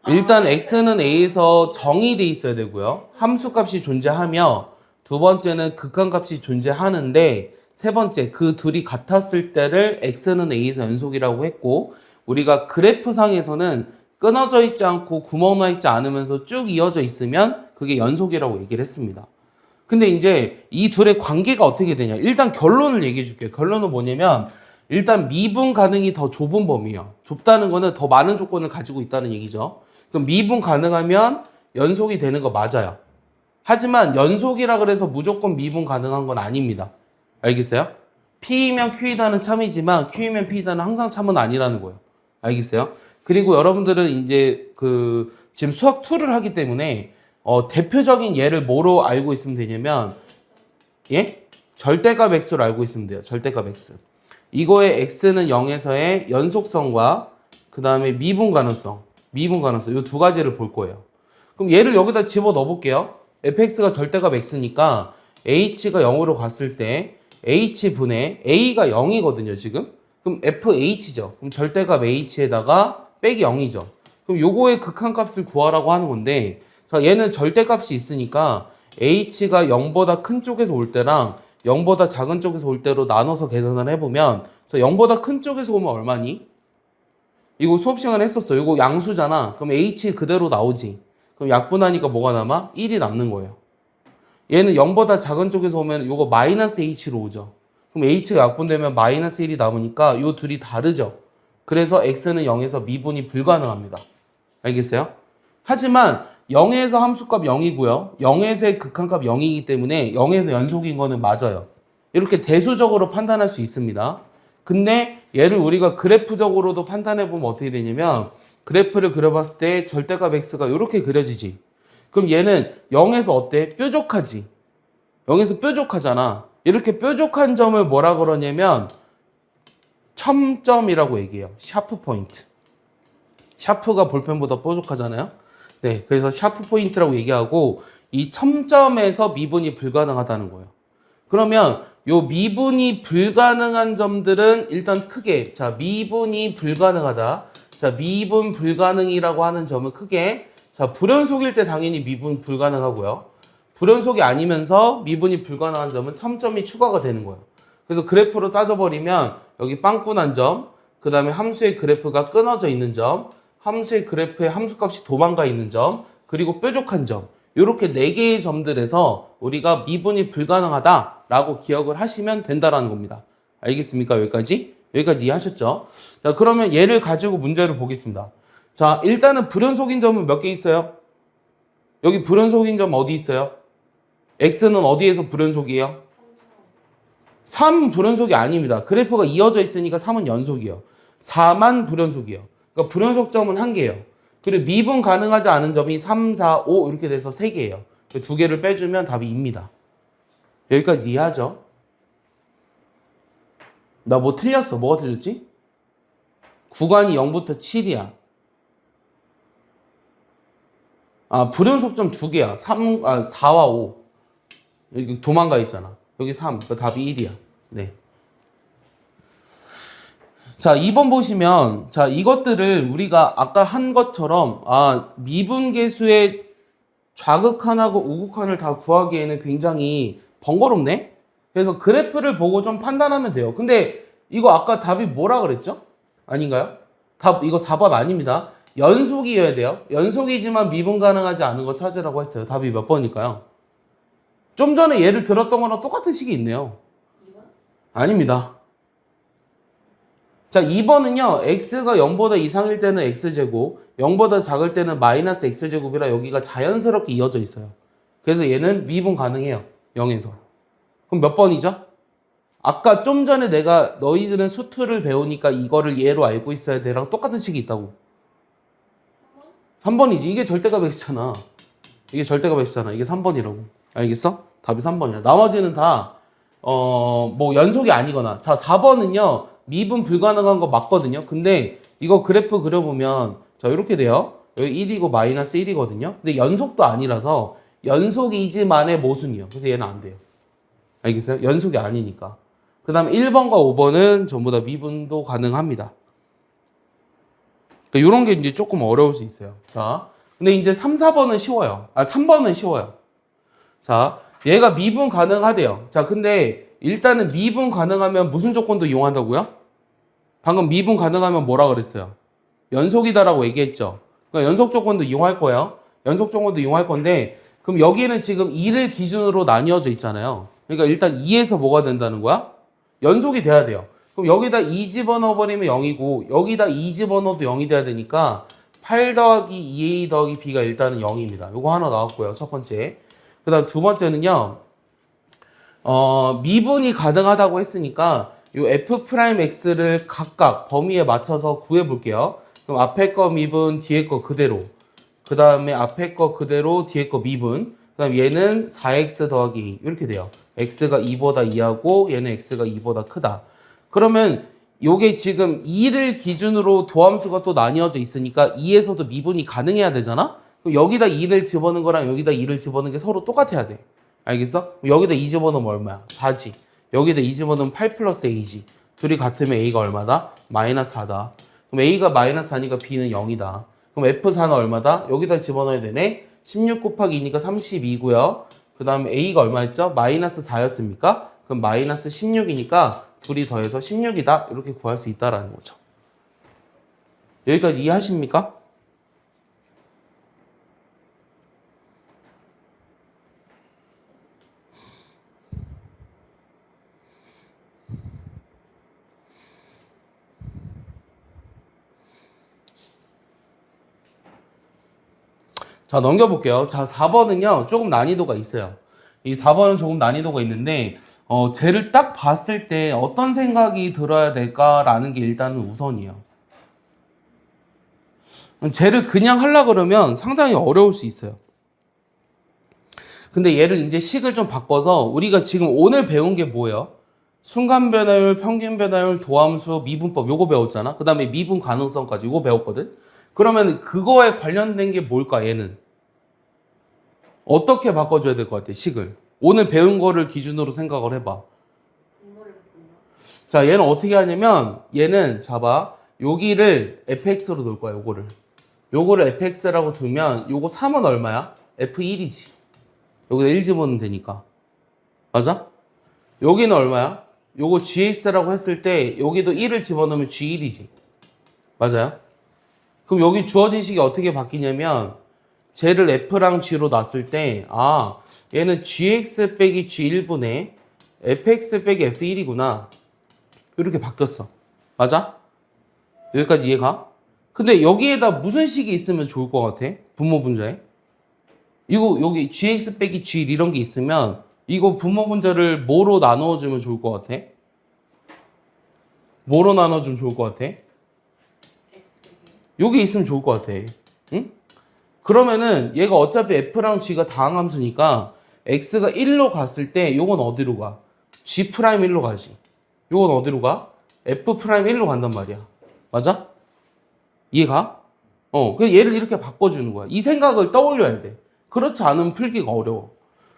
일단 x는 a에서 정의돼 있어야 되고요. 함수값이 존재하며 두 번째는 극한값이 존재하는데 세 번째 그 둘이 같았을 때를 x는 a에서 연속이라고 했고 우리가 그래프상에서는 끊어져 있지 않고 구멍 나 있지 않으면서 쭉 이어져 있으면 그게 연속이라고 얘기를 했습니다. 근데 이제 이 둘의 관계가 어떻게 되냐. 일단 결론을 얘기해 줄게요. 결론은 뭐냐면 일단 미분 가능이 더 좁은 범위예요. 좁다는 거는 더 많은 조건을 가지고 있다는 얘기죠. 그럼 미분 가능하면 연속이 되는 거 맞아요. 하지만 연속이라 그래서 무조건 미분 가능한 건 아닙니다. 알겠어요? P이면 Q이다는 참이지만 Q이면 P이다는 항상 참은 아니라는 거예요. 알겠어요? 그리고 여러분들은 이제 지금 수학 2를 하기 때문에 대표적인 예를 뭐로 알고 있으면 되냐면 예? 절대값 x로 알고 있으면 돼요. 절대값 x. 이거의 x는 0에서의 연속성과 그 다음에 미분 가능성 이 두 가지를 볼 거예요. 그럼 얘를 여기다 집어 넣어 볼게요. fx가 절대값 x니까 h가 0으로 갔을 때 h분의 a가 0이거든요, 지금. 그럼 fh죠. 그럼 절대값 h에다가 빼기 0이죠. 그럼 요거의 극한값을 구하라고 하는 건데, 자, 얘는 절대값이 있으니까 h가 0보다 큰 쪽에서 올 때랑 0보다 작은 쪽에서 올 때로 나눠서 계산을 해보면, 자, 0보다 큰 쪽에서 오면 얼마니? 이거 수업 시간에 했었어. 이거 양수잖아. 그럼 h 그대로 나오지. 그럼 약분하니까 뭐가 남아? 1이 남는 거예요. 얘는 0보다 작은 쪽에서 오면 이거 마이너스 h로 오죠. 그럼 h가 약분되면 마이너스 1이 남으니까 이 둘이 다르죠. 그래서 x는 0에서 미분이 불가능합니다. 알겠어요? 하지만 0에서 함수값 0이고요. 0에서의 극한값 0이기 때문에 0에서 연속인 거는 맞아요. 이렇게 대수적으로 판단할 수 있습니다. 근데 얘를 우리가 그래프적으로도 판단해 보면 어떻게 되냐면 그래프를 그려봤을 때 절대값 x가 이렇게 그려지지. 그럼 얘는 0에서 어때? 뾰족하지. 0에서 뾰족하잖아. 이렇게 뾰족한 점을 뭐라 그러냐면 첨점이라고 얘기해요. 샤프 포인트. 샤프가 볼펜보다 뾰족하잖아요. 네, 그래서 샤프 포인트라고 얘기하고 이 첨점에서 미분이 불가능하다는 거예요. 그러면 요 미분이 불가능한 점들은 일단 크게, 자, 미분이 불가능하다. 자, 미분 불가능이라고 하는 점은 크게, 자, 불연속일 때 당연히 미분 불가능하고요. 불연속이 아니면서 미분이 불가능한 점은 첨점이 추가가 되는 거예요. 그래서 그래프로 따져버리면 여기 빵꾸난 점, 그 다음에 함수의 그래프가 끊어져 있는 점, 함수의 그래프에 함수값이 도망가 있는 점, 그리고 뾰족한 점, 이렇게 4개의 점들에서 우리가 미분이 불가능하다라고 기억을 하시면 된다라는 겁니다. 알겠습니까? 여기까지? 여기까지 이해하셨죠? 자, 그러면 얘를 가지고 문제를 보겠습니다. 자, 일단은 불연속인 점은 몇 개 있어요? 여기 불연속인 점 어디 있어요? x는 어디에서 불연속이에요? 3 불연속이 아닙니다. 그래프가 이어져 있으니까 3은 연속이에요. 4만 불연속이에요. 그러니까 불연속점은 1개예요. 그리고 미분 가능하지 않은 점이 3, 4, 5 이렇게 돼서 3개예요. 2개를 빼주면 답이 2입니다. 여기까지 이해하죠? 나 뭐 틀렸어? 뭐가 틀렸지? 구간이 0부터 7이야. 아, 불연속점 2개야. 4와 5. 여기 도망가 있잖아. 여기 3. 그 답이 1이야. 네. 자, 2번 보시면, 자, 이것들을 우리가 아까 한 것처럼, 미분계수의 좌극한하고 우극한을 다 구하기에는 굉장히 번거롭네? 그래서 그래프를 보고 좀 판단하면 돼요. 근데 이거 아까 답이 뭐라 그랬죠? 아닌가요? 답, 이거 4번 아닙니다. 연속이어야 돼요. 연속이지만 미분 가능하지 않은 거 찾으라고 했어요. 답이 몇 번일까요? 좀 전에 예를 들었던 거랑 똑같은 식이 있네요. 2번? 아닙니다. 자, 2번은요. x가 0보다 이상일 때는 x제곱, 0보다 작을 때는 마이너스 x제곱이라 여기가 자연스럽게 이어져 있어요. 그래서 얘는 미분 가능해요. 0에서. 그럼 몇 번이죠? 아까 좀 전에 내가 너희들은 수투를 배우니까 이거를 얘로 알고 있어야 돼랑 똑같은 식이 있다고. 3번이지. 이게 절대값 x잖아. 이게 절대값 x잖아. 이게 3번이라고. 알겠어? 답이 3번이야. 나머지는 다 뭐 연속이 아니거나. 자, 4번은요. 미분 불가능한 거 맞거든요. 근데 이거 그래프 그려보면 자, 이렇게 돼요. 여기 1이고 마이너스 1이거든요. 근데 연속도 아니라서 연속이지만의 모순이에요. 그래서 얘는 안 돼요. 알겠어요? 연속이 아니니까. 그 다음에 1번과 5번은 전부 다 미분도 가능합니다. 그러니까 이런 게 이제 조금 어려울 수 있어요. 자, 근데 이제 3, 4번은 쉬워요. 3번은 쉬워요. 자, 얘가 미분 가능하대요. 자, 근데 일단은 미분 가능하면 무슨 조건도 이용한다고요? 방금 미분 가능하면 뭐라 그랬어요? 연속이다라고 얘기했죠. 그러니까 연속 조건도 이용할 거예요. 연속 조건도 이용할 건데 그럼 여기는 지금 2를 기준으로 나뉘어져 있잖아요. 그러니까 일단 2에서 뭐가 된다는 거야? 연속이 돼야 돼요. 그럼 여기다 2 집어넣어버리면 0이고 여기다 2 집어넣어도 0이 돼야 되니까 8 더하기 2a 더하기 b가 일단은 0입니다. 요거 하나 나왔고요. 첫 번째. 그 다음 두 번째는요. 미분이 가능하다고 했으니까 요 f'x를 각각 범위에 맞춰서 구해 볼게요. 그럼 앞에 거 미분, 뒤에 거 그대로. 그 다음에 앞에 거 그대로, 뒤에 거 미분. 그 다음 얘는 4x 더하기 2 이렇게 돼요. x가 2보다 2하고 얘는 x가 2보다 크다. 그러면 요게 지금 2를 기준으로 도함수가 또 나뉘어져 있으니까 2에서도 미분이 가능해야 되잖아? 그럼 여기다 2를 집어넣은 거랑 여기다 2를 집어넣은 게 서로 똑같아야 돼. 알겠어? 여기다 2 집어넣으면 얼마야? 4지. 여기다 2 집어넣으면 8 플러스 a지. 둘이 같으면 a가 얼마다? 마이너스 4다. 그럼 a가 마이너스 4니까 b는 0이다. 그럼 f4는 얼마다? 여기다 집어넣어야 되네. 16 곱하기 2니까 32고요. 그 다음에 a가 얼마였죠? 마이너스 4였습니까? 그럼 마이너스 16이니까 둘이 더해서 16이다. 이렇게 구할 수 있다라는 거죠. 여기까지 이해하십니까? 자, 넘겨볼게요. 자, 4번은요, 조금 난이도가 있어요. 이 4번은 조금 난이도가 있는데, 쟤를 딱 봤을 때 어떤 생각이 들어야 될까라는 게 일단은 우선이에요. 쟤를 그냥 하려고 그러면 상당히 어려울 수 있어요. 근데 얘를 이제 식을 좀 바꿔서 우리가 지금 오늘 배운 게 뭐예요? 순간 변화율, 평균 변화율, 도함수, 미분법 요거 배웠잖아. 그 다음에 미분 가능성까지 요거 배웠거든. 그러면 그거에 관련된 게 뭘까 얘는? 어떻게 바꿔줘야 될 것 같아 식을? 오늘 배운 거를 기준으로 생각을 해봐. 분모를 바꾼다. 자, 얘는 어떻게 하냐면 얘는 잡아 여기를 fx로 놓을 거야. 요거를 fx라고 두면 요거 3은 얼마야? f1이지. 여기다 1 집어넣으면 되니까. 맞아? 여기는 얼마야? 요거 gx라고 했을 때 여기도 1을 집어넣으면 g1이지. 맞아요? 그럼 여기 주어진 식이 어떻게 바뀌냐면 쟤를 f랑 g로 놨을 때 얘는 gx 빼기 g1분의 fx 빼기 f1이구나. 이렇게 바뀌었어. 맞아? 여기까지 이해가? 근데 여기에다 무슨 식이 있으면 좋을 것 같아? 분모 분자에? 이거 여기 gx 빼기 g1 이런 게 있으면 이거 분모 분자를 뭐로 나누어주면 좋을 것 같아? 뭐로 나눠주면 좋을 것 같아? X 빼기. 여기 있으면 좋을 것 같아. 응? 그러면은 얘가 어차피 f랑 g가 다항함수니까 x가 1로 갔을 때 요건 어디로 가? g 프라임 1로 가지. 요건 어디로 가? f 프라임 1로 간단 말이야. 맞아? 이해가? 그래서 얘를 이렇게 바꿔주는 거야. 이 생각을 떠올려야 돼. 그렇지 않으면 풀기가 어려워.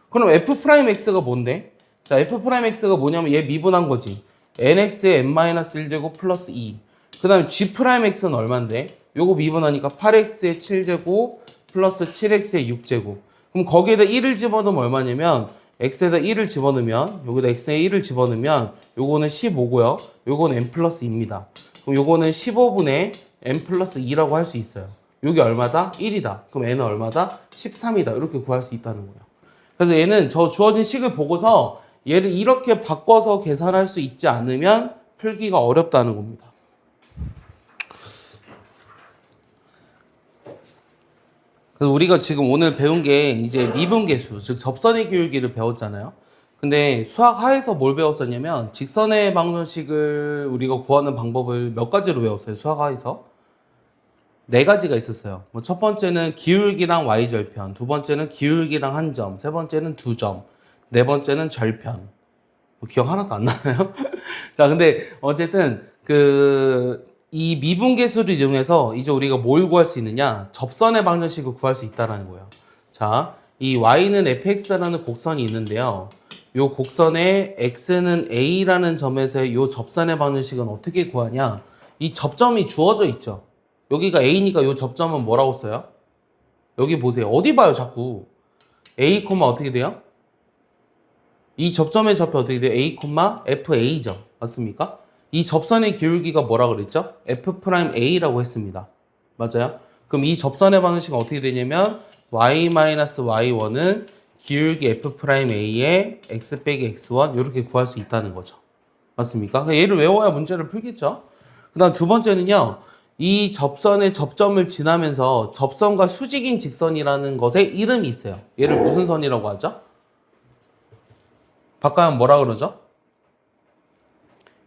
그럼 f 프라임 x가 뭔데? 자, f 프라임 x가 뭐냐면 얘 미분한 거지. nx의 n-1제곱 플러스 2. 그 다음에 g 프라임 x는 얼만데? 요거 미분하니까 8x의 7제곱 플러스 7x의 6제곱. 그럼 거기에다 1을 집어넣으면 얼마냐면 x에다 1을 집어넣으면 여기다 x에 1을 집어넣으면 요거는 15고요. 요거는 n 플러스 2입니다. 그럼 요거는 15분의 n 플러스 2라고 할 수 있어요. 요게 얼마다? 1이다. 그럼 n은 얼마다? 13이다. 이렇게 구할 수 있다는 거예요. 그래서 얘는 저 주어진 식을 보고서 얘를 이렇게 바꿔서 계산할 수 있지 않으면 풀기가 어렵다는 겁니다. 그래서 우리가 지금 오늘 배운 게 이제 미분계수, 즉 접선의 기울기를 배웠잖아요. 근데 수학 하에서 뭘 배웠었냐면 직선의 방정식을 우리가 구하는 방법을 몇 가지로 배웠어요. 수학 하에서. 4가지가 있었어요. 첫 번째는 기울기랑 y절편, 두 번째는 기울기랑 한 점, 세 번째는 2점, 네 번째는 절편. 기억 하나도 안 나나요? 자, 근데 어쨌든 이 미분계수를 이용해서 이제 우리가 뭘 구할 수 있느냐? 접선의 방정식을 구할 수 있다라는 거예요. 자, 이 y는 fx라는 곡선이 있는데요. 요 곡선의 x는 a라는 점에서의 요 접선의 방정식은 어떻게 구하냐? 이 접점이 주어져 있죠. 여기가 a니까 요 접점은 뭐라고 써요? 여기 보세요. 어디 봐요, 자꾸. a, 어떻게 돼요? 이 접점의 접이 어떻게 돼요? a, fa죠. 맞습니까? 이 접선의 기울기가 뭐라 그랬죠? f'a라고 했습니다. 맞아요? 그럼 이 접선의 방정식은 어떻게 되냐면 y-y1은 기울기 f'a의 x 빼기 x1 이렇게 구할 수 있다는 거죠. 맞습니까? 얘를 외워야 문제를 풀겠죠? 그 다음 두 번째는요. 이 접선의 접점을 지나면서 접선과 수직인 직선이라는 것에 이름이 있어요. 얘를 무슨 선이라고 하죠? 바꿔면 뭐라 그러죠?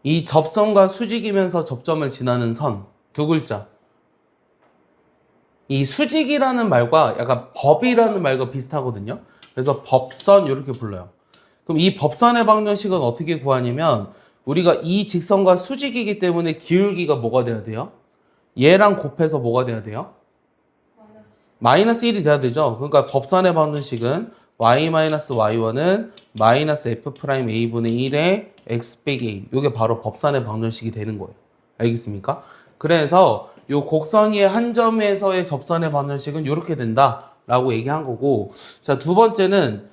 이 접선과 수직이면서 접점을 지나는 선. 두 글자. 이 수직이라는 말과 약간 법이라는 말과 비슷하거든요. 그래서 법선 이렇게 불러요. 그럼 이 법선의 방정식은 어떻게 구하냐면 우리가 이 직선과 수직이기 때문에 기울기가 뭐가 돼야 돼요? 얘랑 곱해서 뭐가 돼야 돼요? 마이너스 1이 돼야 되죠. 그러니까 법선의 방정식은 y-y1은 마이너스 f'a분의 1의 x 빼기 a. 이게 바로 법선의 방정식이 되는 거예요. 알겠습니까? 그래서 이 곡선 위의 한 점에서의 접선의 방정식은 이렇게 된다라고 얘기한 거고, 자, 두 번째는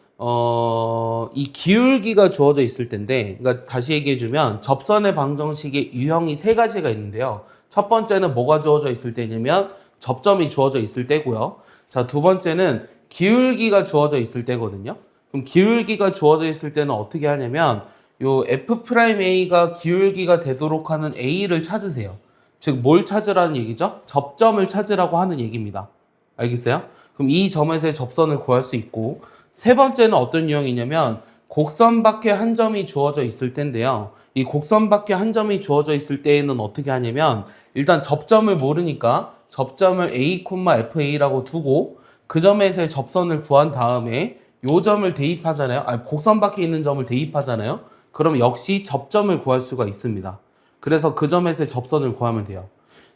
이 기울기가 주어져 있을 텐데, 그러니까 다시 얘기해주면 접선의 방정식의 유형이 세 가지가 있는데요. 첫 번째는 뭐가 주어져 있을 때냐면 접점이 주어져 있을 때고요. 자, 두 번째는 기울기가 주어져 있을 때거든요. 그럼 기울기가 주어져 있을 때는 어떻게 하냐면 요 F'A가 기울기가 되도록 하는 A를 찾으세요. 즉, 뭘 찾으라는 얘기죠? 접점을 찾으라고 하는 얘기입니다. 알겠어요? 그럼 이 점에서의 접선을 구할 수 있고, 세 번째는 어떤 유형이냐면 곡선 밖에 한 점이 주어져 있을 텐데요. 이 곡선 밖에 한 점이 주어져 있을 때에는 어떻게 하냐면 일단 접점을 모르니까 접점을 A, FA라고 두고 그 점에서의 접선을 구한 다음에 요 점을 대입하잖아요. 아니, 곡선 밖에 있는 점을 대입하잖아요. 그럼 역시 접점을 구할 수가 있습니다. 그래서 그 점에서의 접선을 구하면 돼요.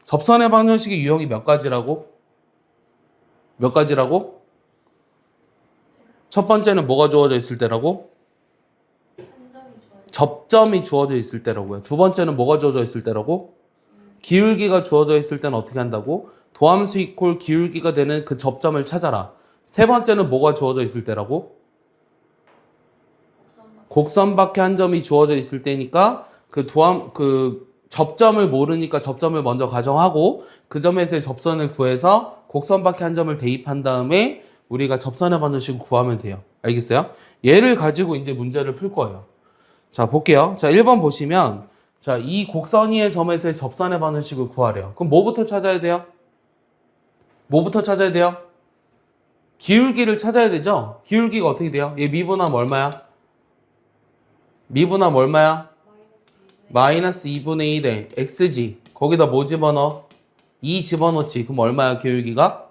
접선의 방정식의 유형이 몇 가지라고? 몇 가지라고? 첫 번째는 뭐가 주어져 있을 때라고? 접점이 주어져 있을 때라고요. 두 번째는 뭐가 주어져 있을 때라고? 기울기가 주어져 있을 때는 어떻게 한다고? 도함수 이퀄 기울기가 되는 그 접점을 찾아라. 세 번째는 뭐가 주어져 있을 때라고? 곡선 밖에 한 점이 주어져 있을 때니까 그 접점을 모르니까 접점을 먼저 가정하고 그 점에서의 접선을 구해서 곡선 밖에 한 점을 대입한 다음에 우리가 접선의 방정식을 구하면 돼요. 알겠어요? 얘를 가지고 이제 문제를 풀 거예요. 자, 볼게요. 자, 1번 보시면 자, 이 곡선 위의 점에서의 접선의 방정식을 구하래요. 그럼 뭐부터 찾아야 돼요? 뭐부터 찾아야 돼요? 기울기를 찾아야 되죠? 기울기가 어떻게 돼요? 얘 미분하면 얼마야? 미분하면 얼마야? 마이너스 2분의 1에 xg. 거기다 뭐 집어넣어? 2 집어넣지. 그럼 얼마야 기울기가?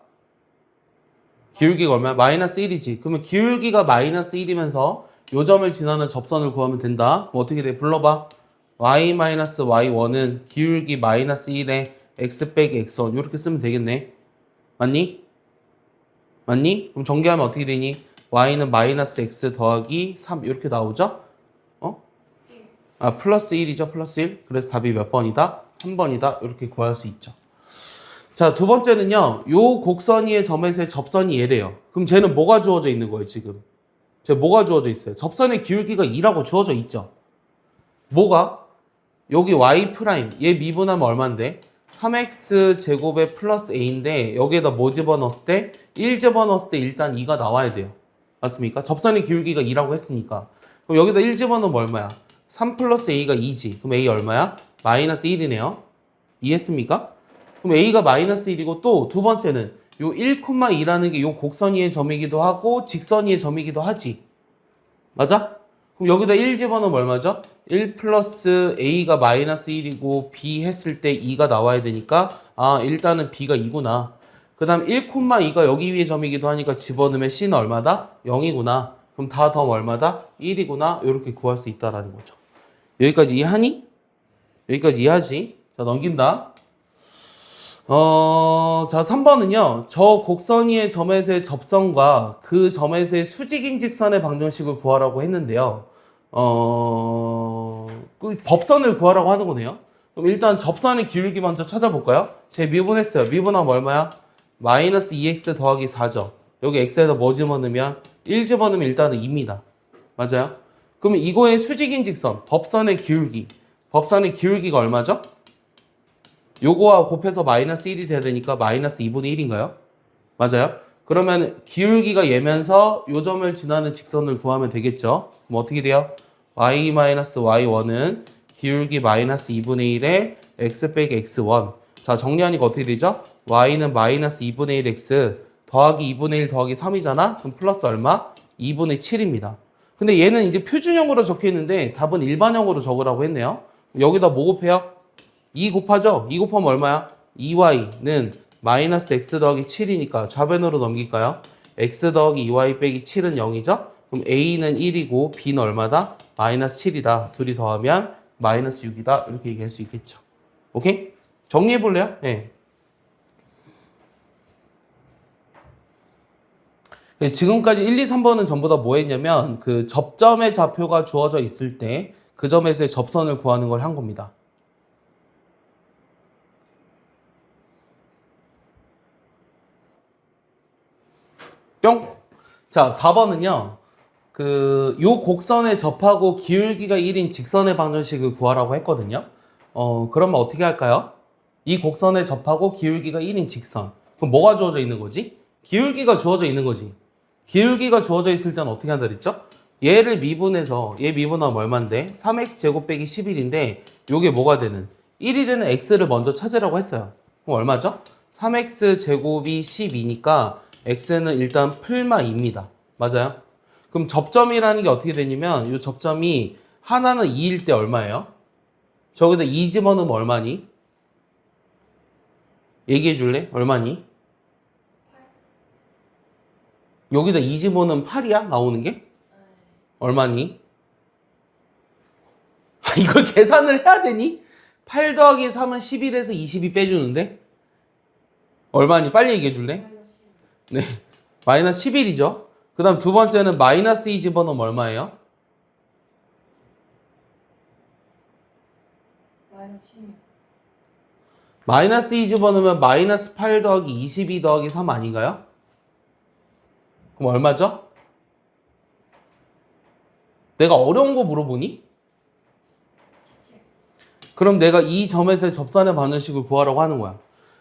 기울기가 얼마야? 마이너스 1이지. 그러면 기울기가 마이너스 1이면서 요 점을 지나는 접선을 구하면 된다. 그럼 어떻게 돼? 불러봐. y-y1은 기울기 마이너스 1에 x 빼기 x1 이렇게 쓰면 되겠네. 맞니? 맞니? 그럼 전개하면 어떻게 되니? y는 마이너스 x 더하기 3 이렇게 나오죠? 아, 플러스 1이죠. 플러스 1. 그래서 답이 몇 번이다? 3번이다. 이렇게 구할 수 있죠. 자, 두 번째는요. 요 곡선 위의 점에서의 접선이 얘래요. 그럼 쟤는 뭐가 주어져 있는 거예요, 지금? 쟤 뭐가 주어져 있어요? 접선의 기울기가 2라고 주어져 있죠. 뭐가? 여기 y 프라임. 얘 미분하면 얼만데? 3x 제곱에 플러스 a인데 여기에다 뭐 집어넣었을 때? 1 집어넣었을 때 일단 2가 나와야 돼요. 맞습니까? 접선의 기울기가 2라고 했으니까. 그럼 여기다 1 집어넣으면 얼마야? 3 플러스 a가 2지. 그럼 a 얼마야? 마이너스 1이네요. 이해했습니까? 그럼 a가 마이너스 1이고 또 두 번째는 요 1,2라는 게 요 곡선 위의 점이기도 하고 직선 위의 점이기도 하지. 맞아? 그럼 여기다 1 집어넣으면 얼마죠? 1 플러스 a가 마이너스 1이고 b 했을 때 2가 나와야 되니까 아, 일단은 b가 2구나. 그 다음 1,2가 여기 위의 점이기도 하니까 집어넣으면 c는 얼마다? 0이구나. 그럼 다 더하면 얼마다? 1이구나. 이렇게 구할 수 있다라는 거죠. 여기까지 이해하니? 여기까지 이해하지? 자, 넘긴다. 자, 3번은요. 저 곡선 위의 점에서의 접선과 그 점에서의 수직인 직선의 방정식을 구하라고 했는데요. 그 법선을 구하라고 하는 거네요. 그럼 일단 접선의 기울기 먼저 찾아볼까요? 제 미분했어요. 미분하면 얼마야? 마이너스 2x 더하기 4죠. 여기 x에다 뭐 집어넣으면 1 집어넣으면 일단은 2입니다. 맞아요? 그러면 이거의 수직인 직선, 법선의 기울기. 법선의 기울기가 얼마죠? 요거와 곱해서 마이너스 1이 돼야 되니까 마이너스 2분의 1인가요? 맞아요? 그러면 기울기가 얘면서 요 점을 지나는 직선을 구하면 되겠죠? 그럼 어떻게 돼요? y-y1은 기울기 마이너스 2분의 1에 x 빼기 x1. 자, 정리하니까 어떻게 되죠? y는 마이너스 2분의 1 x 더하기 2분의 1 더하기 3이잖아? 그럼 플러스 얼마? 2분의 7입니다. 근데 얘는 이제 표준형으로 적혀 있는데 답은 일반형으로 적으라고 했네요. 여기다 뭐 곱해요? 2 곱하죠? 2 곱하면 얼마야? 2y는 마이너스 x 더하기 7이니까 좌변으로 넘길까요? x 더하기 2y 빼기 7은 0이죠? 그럼 a는 1이고 b는 얼마다? 마이너스 7이다. 둘이 더하면 마이너스 6이다. 이렇게 얘기할 수 있겠죠. 오케이? 정리해 볼래요? 네. 지금까지 1, 2, 3번은 전부 다 뭐 했냐면 그 접점의 좌표가 주어져 있을 때 그 점에서의 접선을 구하는 걸 한 겁니다. 뿅! 자, 4번은요. 요 곡선에 접하고 기울기가 1인 직선의 방정식을 구하라고 했거든요. 그러면 어떻게 할까요? 이 곡선에 접하고 기울기가 1인 직선. 그럼 뭐가 주어져 있는 거지? 기울기가 주어져 있는 거지. 기울기가 주어져 있을 때는 어떻게 한다 그랬죠? 얘를 미분해서 얘 미분하면 얼만데? 3x제곱 빼기 11인데 요게 뭐가 되는? 1이 되는 x를 먼저 찾으라고 했어요. 그럼 얼마죠? 3x제곱이 12니까 x는 일단 풀마 2입니다. 맞아요? 그럼 접점이라는 게 어떻게 되냐면 이 접점이 하나는 2일 때 얼마예요? 저기다 2 집어넣으면 얼마니? 얘기해 줄래? 얼마니? 여기다 2 집어넣으면 8이야? 나오는 게? 얼마니? 이걸 계산을 해야 되니? 8 더하기 3은 11에서 22 빼주는데? 얼마니? 빨리 얘기해 줄래? 네, 마이너스 11이죠. 그 다음 두 번째는 마이너스 2 집어넣으면 얼마예요? 마이너스 16. 마이너스 2 집어넣으면 마이너스 8 더하기 22 더하기 3 아닌가요? 그럼 얼마죠? 내가 어려운 거 물어보니? 17. 그럼 내가 이 점에서의 접선의 방정식을 구하라고 하는 거야.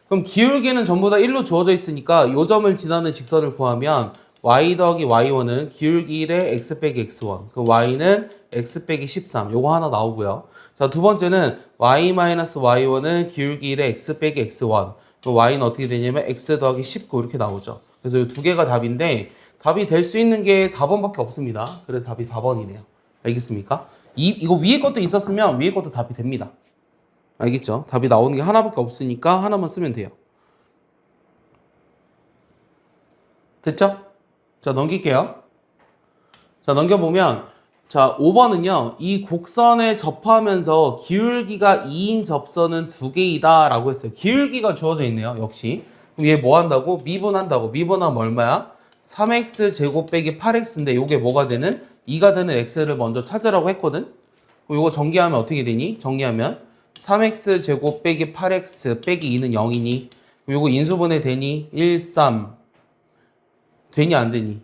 그럼 기울기는 전부 다 1로 주어져 있으니까 이 점을 지나는 직선을 구하면 y 더하기 y1은 기울기 1에 x 빼기 x1. 그 y는 x 빼기 13. 요거 하나 나오고요. 자, 두 번째는 y 마이너스 y1은 기울기 1에 x 빼기 x1. 그 y는 어떻게 되냐면 x 더하기 19 이렇게 나오죠. 그래서 이 두 개가 답인데 답이 될 수 있는 게 4번밖에 없습니다. 그래서 답이 4번이네요. 알겠습니까? 이거 위에 것도 있었으면 위에 것도 답이 됩니다. 알겠죠? 답이 나오는 게 하나밖에 없으니까 하나만 쓰면 돼요. 됐죠? 자, 넘길게요. 자, 넘겨보면 자, 5번은요. 이 곡선에 접하면서 기울기가 2인 접선은 두 개이다 라고 했어요. 기울기가 주어져 있네요. 역시. 그럼 얘 뭐 한다고? 미분한다고. 미분하면 얼마야? 3x 제곱 빼기 8x인데 요게 뭐가 되는? 2가 되는 x를 먼저 찾으라고 했거든. 그럼 요거 전개하면 어떻게 되니? 정리하면 3x 제곱 빼기 8x 빼기 2는 0이니? 그럼 요거 인수분해 되니? 1, 3 되니 안 되니?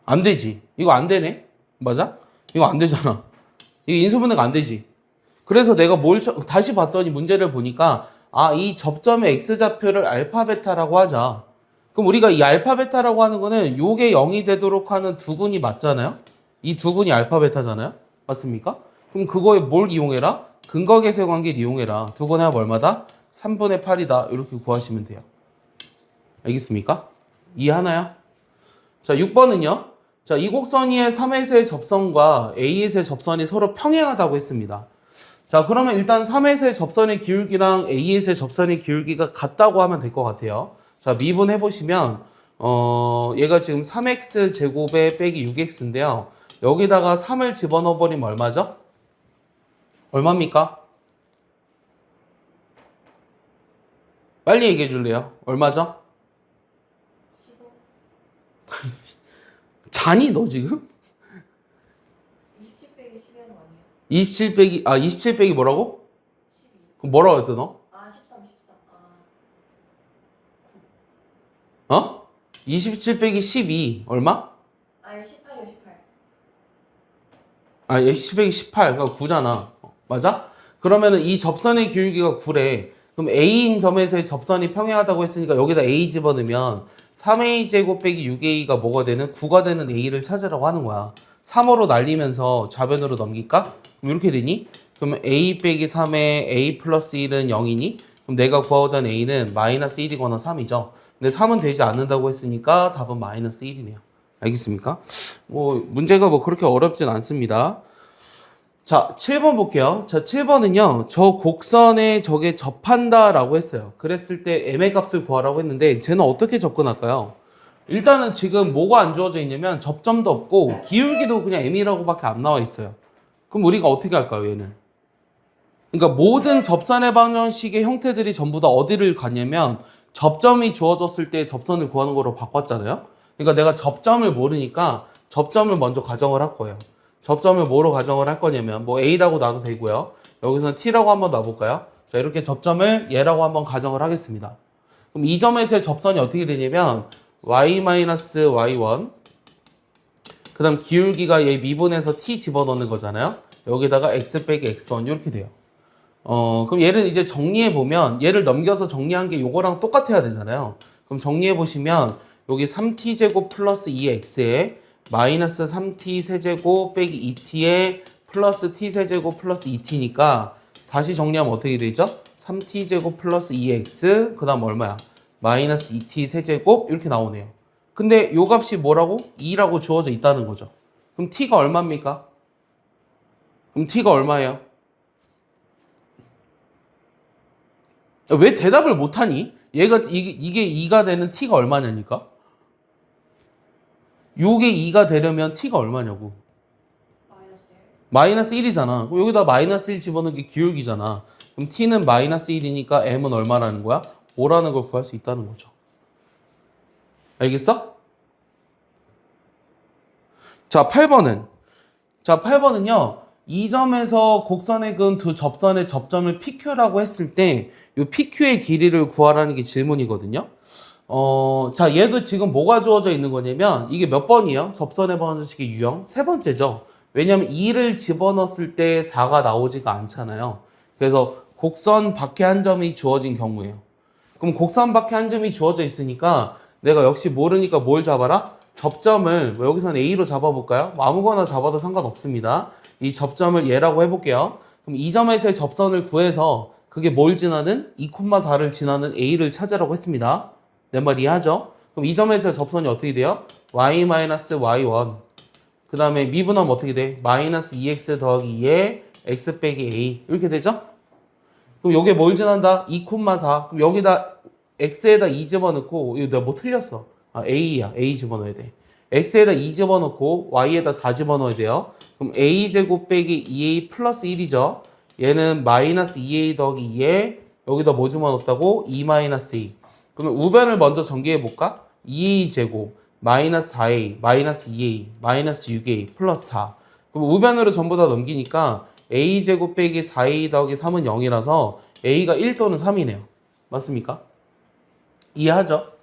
안 되지. 이거 안 되네. 맞아? 이거 안 되잖아. 이게 인수분해가 안 되지. 그래서 내가 다시 봤더니 문제를 보니까 이 접점의 x좌표를 알파 베타라고 하자. 그럼 우리가 이 알파 베타라고 하는 거는 요게 0이 되도록 하는 두근이 맞잖아요. 이 두근이 알파 베타잖아요. 맞습니까? 그럼 그거에 뭘 이용해라? 근거계수의 관계를 이용해라. 두근의 합 얼마다? 3분의 8이다. 이렇게 구하시면 돼요. 알겠습니까? 이해하나요? 자, 6번은요. 자, 이 곡선 위의 3회세의 접선과 A에서의 접선이 서로 평행하다고 했습니다. 자, 그러면 일단 3회세의 접선의 기울기랑 A에서의 접선의 기울기가 같다고 하면 될 것 같아요. 자, 미분해보시면, 얘가 지금 3x 제곱에 빼기 6x인데요. 여기다가 3을 집어넣어버리면 얼마죠? 얼마입니까? 빨리 얘기해 줄래요? 얼마죠? 15. 자니 너 지금? 27 빼기 12하는 거 아니에요? 27 빼기 뭐라고? 12. 그럼 뭐라고 했어 너? 13, 13. 어? 27 빼기 12 얼마? 18이요, 18. 10 빼기 18 그러니까 9잖아. 맞아? 그러면은 이 접선의 기울기가 9래. 그럼 A인 점에서의 접선이 평행하다고 했으니까 여기다 A 집어넣으면 3A 제곱 빼기 6A가 뭐가 되는? 9가 되는 A를 찾으라고 하는 거야. 3으로 날리면서 좌변으로 넘길까? 그럼 이렇게 되니? 그러면 A 빼기 3에 A 플러스 1은 0이니? 그럼 내가 구하고자 하는 a는 마이너스 1이거나 3이죠. 근데 3은 되지 않는다고 했으니까 답은 마이너스 1이네요. 알겠습니까? 뭐 문제가 뭐 그렇게 어렵진 않습니다. 자, 7번 볼게요. 자, 7번은요. 저 곡선에 저게 접한다라고 했어요. 그랬을 때 m의 값을 구하라고 했는데 쟤는 어떻게 접근할까요? 일단은 지금 뭐가 안 주어져 있냐면 접점도 없고 기울기도 그냥 m이라고밖에 안 나와 있어요. 그럼 우리가 어떻게 할까요, 얘는? 그러니까 모든 접선의 방정식의 형태들이 전부 다 어디를 가냐면 접점이 주어졌을 때 접선을 구하는 거로 바꿨잖아요. 그러니까 내가 접점을 모르니까 접점을 먼저 가정을 할 거예요. 접점을 뭐로 가정을 할 거냐면 뭐 A라고 놔도 되고요. 여기서는 T라고 한번 놔볼까요? 자, 이렇게 접점을 얘라고 한번 가정을 하겠습니다. 그럼 이 점에서의 접선이 어떻게 되냐면 y-y1 그 다음 기울기가 얘 미분해서 T 집어넣는 거잖아요. 여기다가 x 빼기 x1 이렇게 돼요. 그럼 얘를 이제 정리해보면 얘를 넘겨서 정리한 게 요거랑 똑같아야 되잖아요. 그럼 정리해보시면 여기 3t제곱 플러스 2x에 마이너스 3t 세제곱 빼기 2t에 플러스 t 세제곱 플러스 2t니까 다시 정리하면 어떻게 되죠? 3t제곱 플러스 2x 그 다음 얼마야? 마이너스 2t 세제곱 이렇게 나오네요. 근데 요 값이 뭐라고? 2라고 주어져 있다는 거죠. 그럼 t가 얼마입니까? 그럼 t가 얼마예요? 왜 대답을 못하니? 이게 2가 되는 t가 얼마냐니까? 요게 2가 되려면 t가 얼마냐고? 마이너스 1이잖아. 그럼 여기다 마이너스 1 집어넣은 게 기울기잖아. 그럼 t는 마이너스 1이니까 m은 얼마라는 거야? 5라는 걸 구할 수 있다는 거죠. 알겠어? 자, 8번은? 자, 8번은요. 이 점에서 곡선에 그은 두 접선의 접점을 PQ라고 했을 때 이 PQ의 길이를 구하라는 게 질문이거든요. 자, 얘도 지금 뭐가 주어져 있는 거냐면 이게 몇 번이에요? 접선의 방정식의 유형? 세 번째죠. 왜냐면 2를 집어넣었을 때 4가 나오지가 않잖아요. 그래서 곡선 밖에 한 점이 주어진 경우예요. 그럼 곡선 밖에 한 점이 주어져 있으니까 내가 역시 모르니까 뭘 잡아라? 접점을 뭐 여기서는 A로 잡아볼까요? 뭐 아무거나 잡아도 상관없습니다. 이 접점을 얘라고 해볼게요. 그럼 이 점에서의 접선을 구해서 그게 뭘 지나는? 2,4를 지나는 A를 찾으라고 했습니다. 내 말 이해하죠? 그럼 이 점에서의 접선이 어떻게 돼요? y-y1 그 다음에 미분하면 어떻게 돼? 마이너스 2x 더하기 2에 x 빼기 a 이렇게 되죠? 그럼 여기에 뭘 지난다? 2,4 그럼 여기다 x에다 2 집어넣고 이거 내가 뭐 틀렸어? 아 a야 a 집어넣어야 돼. x에다 2 집어넣고 y에다 4 집어넣어야 돼요. 그럼 a제곱 빼기 2a 플러스 1이죠. 얘는 마이너스 2a 더하기 2에 여기다 뭐 집어넣었다고? 2 마이너스 2. 그러면 우변을 먼저 전개해볼까? 2a 제곱 마이너스 4a 마이너스 2a 마이너스 6a 플러스 4. 그럼 우변으로 전부 다 넘기니까 a 제곱 빼기 4a 더하기 3은 0이라서 a가 1 또는 3이네요. 맞습니까? 이해하죠?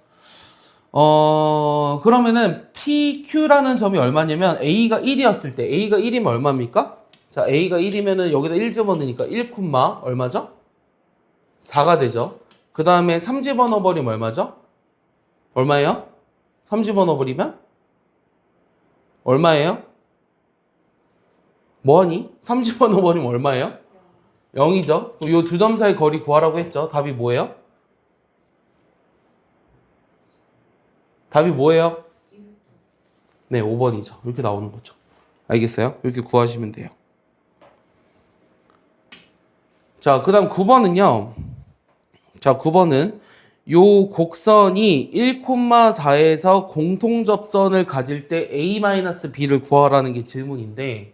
그러면은 PQ라는 점이 얼마냐면 A가 1이었을 때 A가 1이면 얼마입니까? 자, A가 1이면은 여기다 1 집어넣으니까 1, 얼마죠? 4가 되죠. 그 다음에 3 집어넣어버리면 얼마죠? 얼마예요? 3 집어넣어버리면? 얼마예요? 뭐하니? 3 집어넣어버리면 얼마예요? 0이죠. 이 두 점 사이 거리 구하라고 했죠. 답이 뭐예요? 답이 뭐예요? 네, 5번이죠. 이렇게 나오는 거죠. 알겠어요? 이렇게 구하시면 돼요. 자, 그 다음 9번은요. 자, 9번은 요 곡선이 1,4에서 공통접선을 가질 때 A-B를 구하라는 게 질문인데,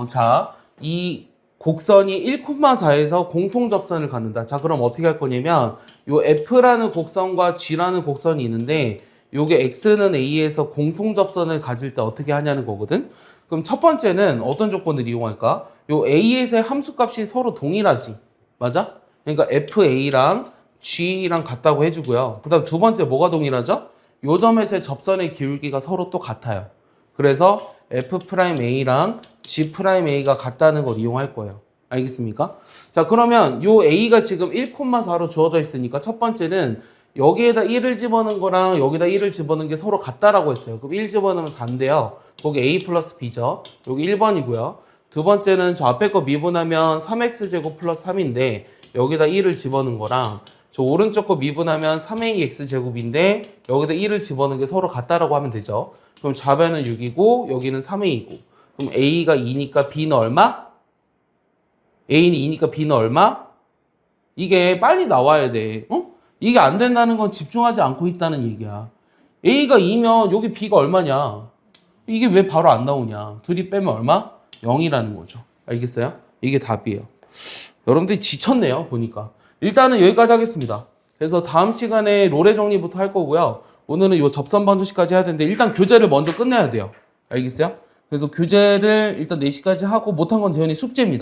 자, 이 곡선이 1,4에서 공통접선을 갖는다. 자, 그럼 어떻게 할 거냐면, 요 F라는 곡선과 G라는 곡선이 있는데, 요게 X는 A에서 공통접선을 가질 때 어떻게 하냐는 거거든? 그럼 첫 번째는 어떤 조건을 이용할까? 요 A에서의 함수값이 서로 동일하지. 맞아? 그러니까 FA랑 G랑 같다고 해주고요. 그 다음 두 번째 뭐가 동일하죠? 요 점에서의 접선의 기울기가 서로 또 같아요. 그래서 F'A랑 G'A가 같다는 걸 이용할 거예요. 알겠습니까? 자, 그러면 요 A가 지금 1,4로 주어져 있으니까 첫 번째는 여기에다 1을 집어넣은 거랑 여기다 1을 집어넣은 게 서로 같다라고 했어요. 그럼 1 집어넣으면 4인데요. 거기 A 플러스 B죠. 여기 1번이고요. 두 번째는 저 앞에 거 미분하면 3x제곱 플러스 3인데 여기다 1을 집어넣은 거랑 저 오른쪽 거 미분하면 3ax 제곱인데 여기다 1을 집어넣은 게 서로 같다라고 하면 되죠. 그럼 좌변은 6이고 여기는 3a이고 그럼 a가 2니까 b는 얼마? a는 2니까 b는 얼마? 이게 빨리 나와야 돼. 이게 안 된다는 건 집중하지 않고 있다는 얘기야. a가 2면 여기 b가 얼마냐? 이게 왜 바로 안 나오냐? 둘이 빼면 얼마? 0이라는 거죠. 알겠어요? 이게 답이에요. 여러분들이 지쳤네요, 보니까. 일단은 여기까지 하겠습니다. 그래서 다음 시간에 롤의 정리부터 할 거고요. 오늘은 이 접선 방정식까지 해야 되는데 일단 교재를 먼저 끝내야 돼요. 알겠어요? 그래서 교재를 일단 4시까지 하고 못한 건 재현이 숙제입니다.